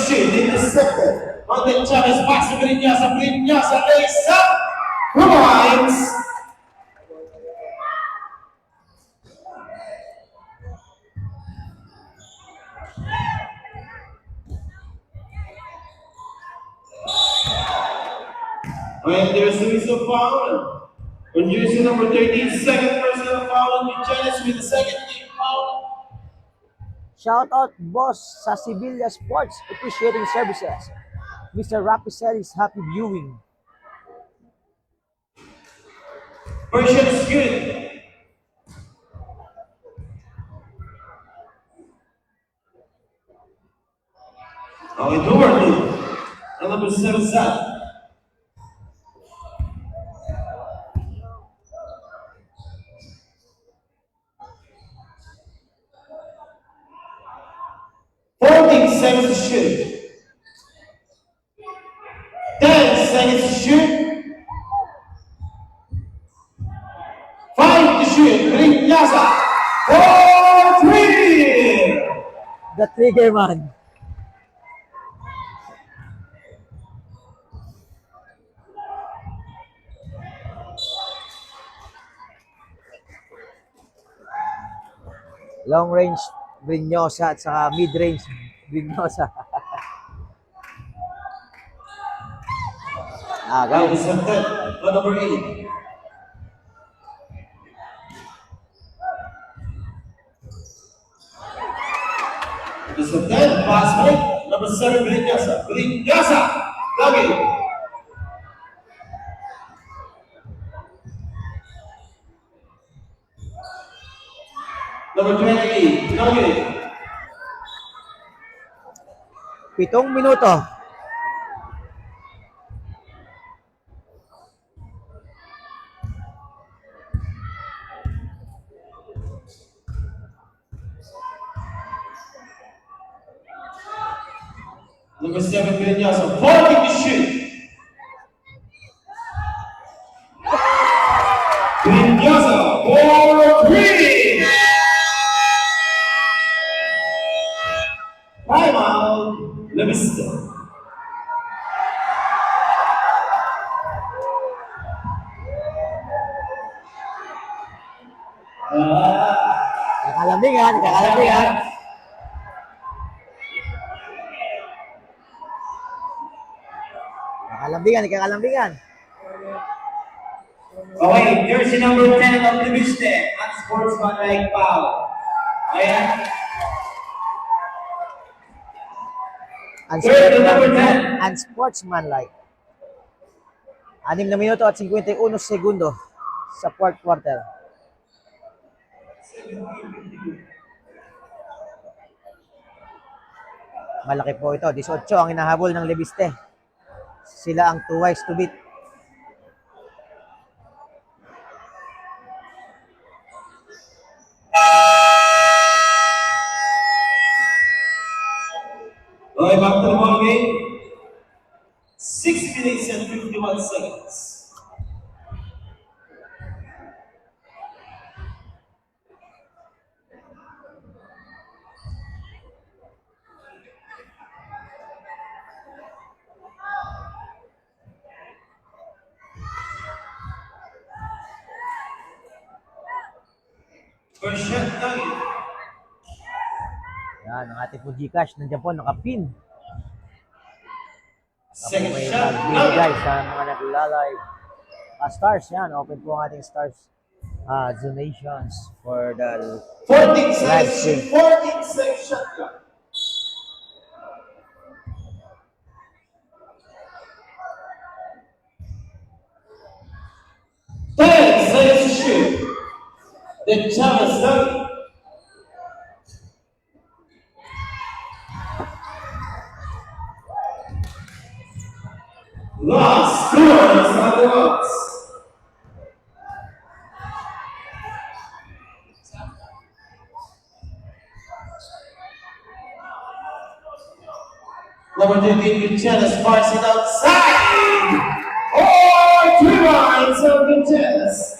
shoot, intercepted. Martin Chavez pass to Briñosa. Briñosa lays up. Provides. And there's a whistle foul. On jersey number 13, second personal foul on Michanes with the second team foul. Shout out boss sa Sevilla Sports appreciating services. Mr. Rapicelli's happy viewing. First shot is good. Oh, it's over. Number 7 side. Seconds to shoot. 10 seconds to shoot. 5 to shoot. Briñosa. 4-3. The trigger man. Long range Briñosa at saka mid range Briñosa. Agaw. Number 8. This is 10. Pass break. Number 7, Briñosa. Briñosa. Lagi. Number 28. Lagi. 7 minuto. Number 7, Briñosa. 40 to shoot. Briñosa. 4-3. Timeout. La Vista. Kakalambingan, kakalambingan. Kakalambingan, kakalambingan. Okay, jersey number 10 of the Vista. Unsportsmanlike foul. Ayan. Unsportsmanlike. 6 na minuto at 51 segundo sa fourth quarter. Malaki po ito. 18 ang hinahabol ng Leviste. Sila ang 2 wives to beat. Okay, back to the ball game. 6 minutes and 51 seconds. First shot tayo. Yan, ang ating po Gcash. Nandiyan po, nakapin. Second May shot mag-bid guys sa mga naglalive. Stars, yan. Open po ang ating stars donations for the 14 live seconds. stream. 14 seconds shot clock. Seconds to shoot. The Chavez done. Last scores on the box. Number 13, Gutierrez fires it outside. Oh, 2 lines of Gutierrez.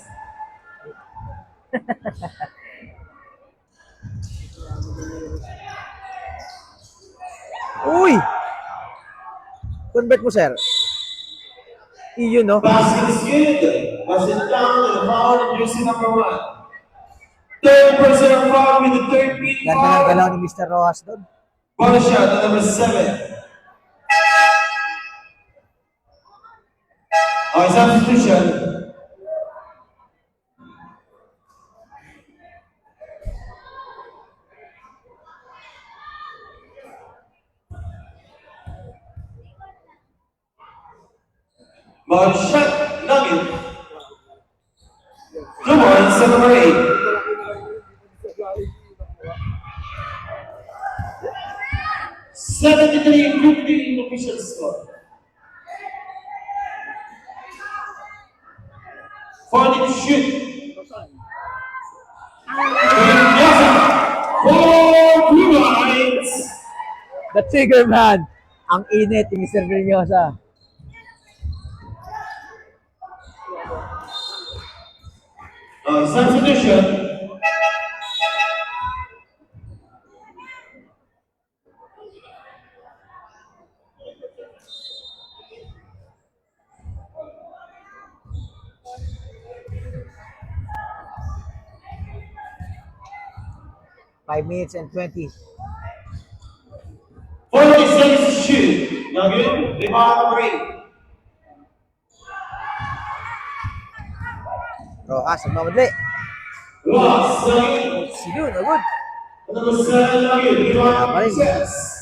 Uy! Convert mo, sir. Iyon, no? Basket is good. Pass it down to the foul in jersey number 1. Third personal foul with the third beat Ganda ng foul. galaw ni Mr. Rojas doon. Bonus shot to number 7. Okay, substitution. Bonus shot, Nugget. Blue ones to number 8. $73-50 official score. 40 to shoot. Yes, four blue lines. The trigger man. Ang init ni Mr. Brillosa. Substitution. Five minutes and 20. 40 seconds to shoot. Nugget, rebound number 8. Rojas, nagmamadali. Loss, Nugget. Sige, no good. Number 7, Nugget, rebound number 6.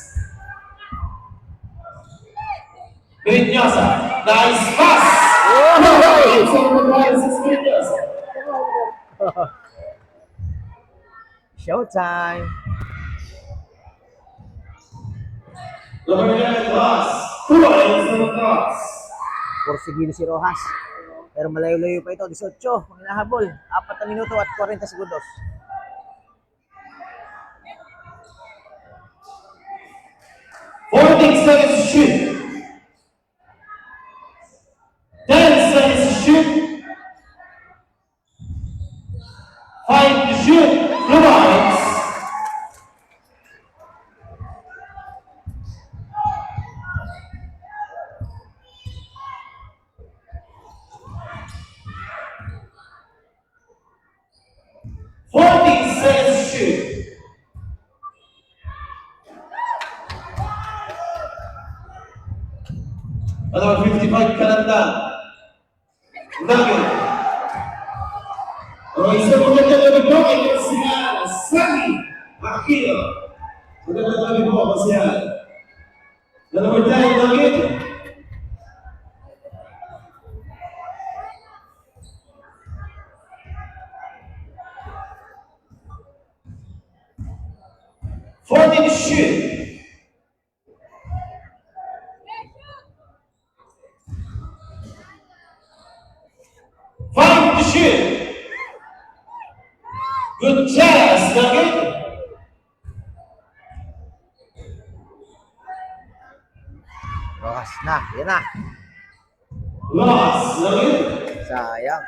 Vinyasa, nice pass. It's over by 6 Vinyasa. Showtime. Number 9, Loss. 2 lines, number Loss. Porsigido si Rojas. Pero malayo-layo pa ito. 18. Ang hinahabol. 4 na minuto at 40 segundos. 14 seconds to shoot. 10 seconds to shoot. 5 to shoot. Blue lines. Seconds to shoot. Another 55 Canada. Nugget. Isa maganda na ito ay kasihan. Sunny Aquino. Maganda na ito kasihan. Number 10, Nugget. Forty to shoot. Five to shoot. Good chance, Nugget. Rojas na. Yan na. Loss, Nugget. Sayang.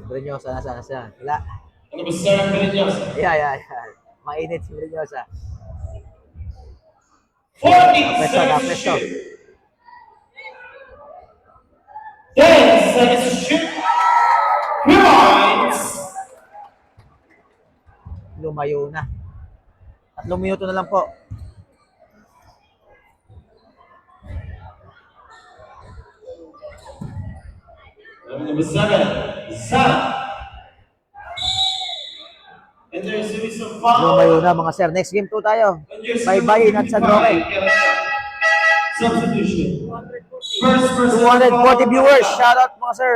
Brillosa, nasa siya? Wala. Ano ba sa Vinyasa? Yeah. Mainit si Brillosa. 40 Napresto, seconds to napresto. shoot. 10 seconds to shoot. Reminds. Lumayo na. 3 minuto na lang po. Number 7, Zan. And there's going to be some foul. Lumayo na mga sir. Next game 2 tayo. Bye-bye at San Roque. Substitution. First person. 240 viewers. Shout out mga sir.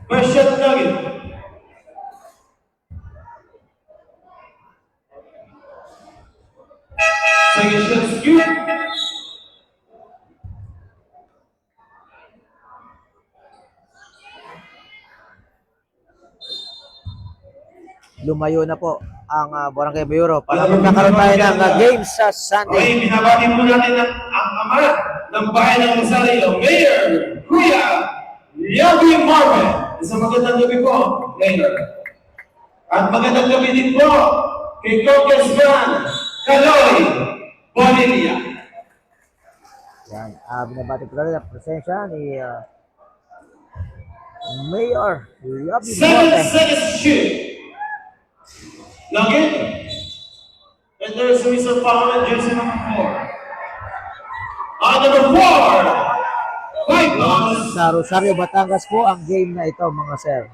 First shot, Nugget. Second shot, Scoot. lumayo na po ang Barangay Mayuro para magkakaroon tayo ng games sa Sunday. Okay, binabati po natin ang ama ng bayan ng Rosario, Mayor Kuya Yabi Marvin. Isang magandang gabi po, Mayor. At magandang gabi din po kay Congressman Kaloy Bonilla. Yan, binabati po natin ang presensya ni Mayor Yabi 7 Marvin. seconds shoot. Login. And there's Mr. Parliament, jersey number 4. Number 4. 5 balls. Sa Rosario, Batangas po ang game na ito, mga sir.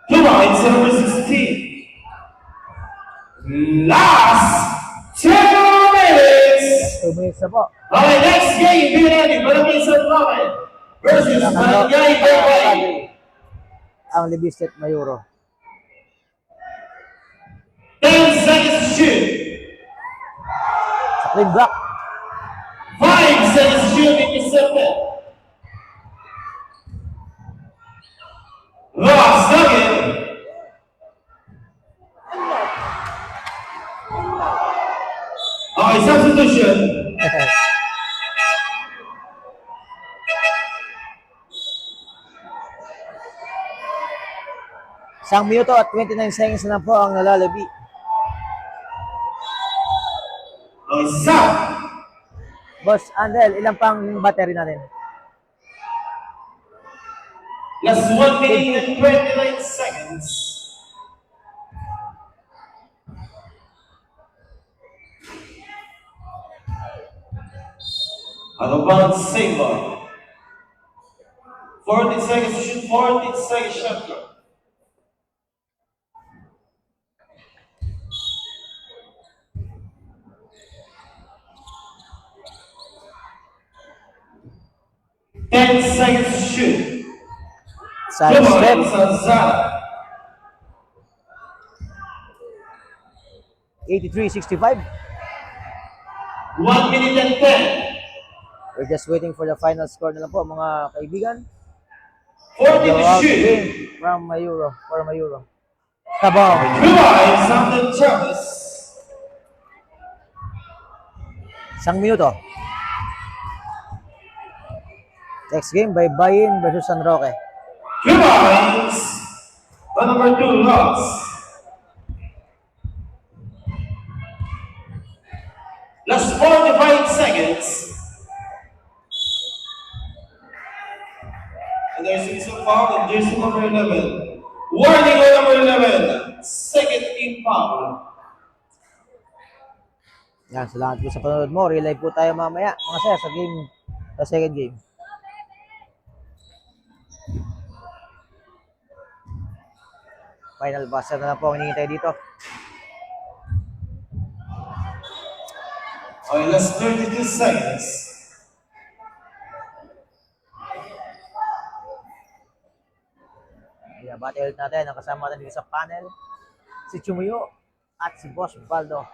It's number 16. Last 2 minutes. 2 minutes na po. Okay, next game, Binani, Barangay San Roque versus Barangay Baybay. Ang Libistet Mayuro. 10 seconds to shoot. Sa clean block. 5 seconds to shoot, intercepted. Lost, nugget. Okay, substitution. Isang minuto at 29 seconds na po ang nalalabi. Stop. Boss Andel, ilang pang battery natin? Last 1 minute and 29 seconds. Ano ba ang saver? 14 seconds to shoot, 14 seconds shot clock. Ten seconds to shoot. Side step. Sanzara. 83-65. 1 minute and 10. We're just waiting for the final score na lang po, mga kaibigan. 40 to Blowout shoot. game from Mayuro, for Mayuro. Tabong. Goodbye, Samson Chavez. Isang minuto. Next game, Baybayin versus San Roque. Goodbye. The number 2 loss. Last 45 seconds. And there's Mr. Foul and jersey number 11. Warning on number 11. Second team foul. Yan, salamat po sa panonood mo. Relive po tayo mamaya, mga sir, sa game, sa second game. Final buzzer na lang po ang hinihintay dito. Okay, last 32 seconds. Bati ulit natin ang kasama natin dito sa panel, si Chumuyo at si Boss Baldo.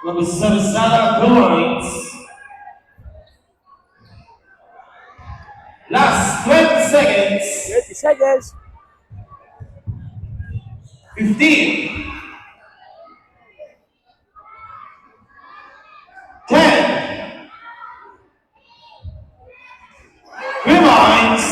Number 7, Sarah points. Last 20 seconds. 30 seconds. 15. 10. Reminds.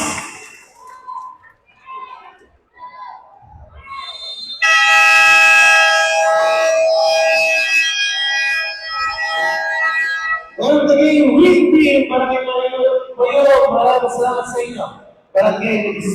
Well, naging win team para kay Mayuro. Maraming salamat sa inyo. Para kay Luis.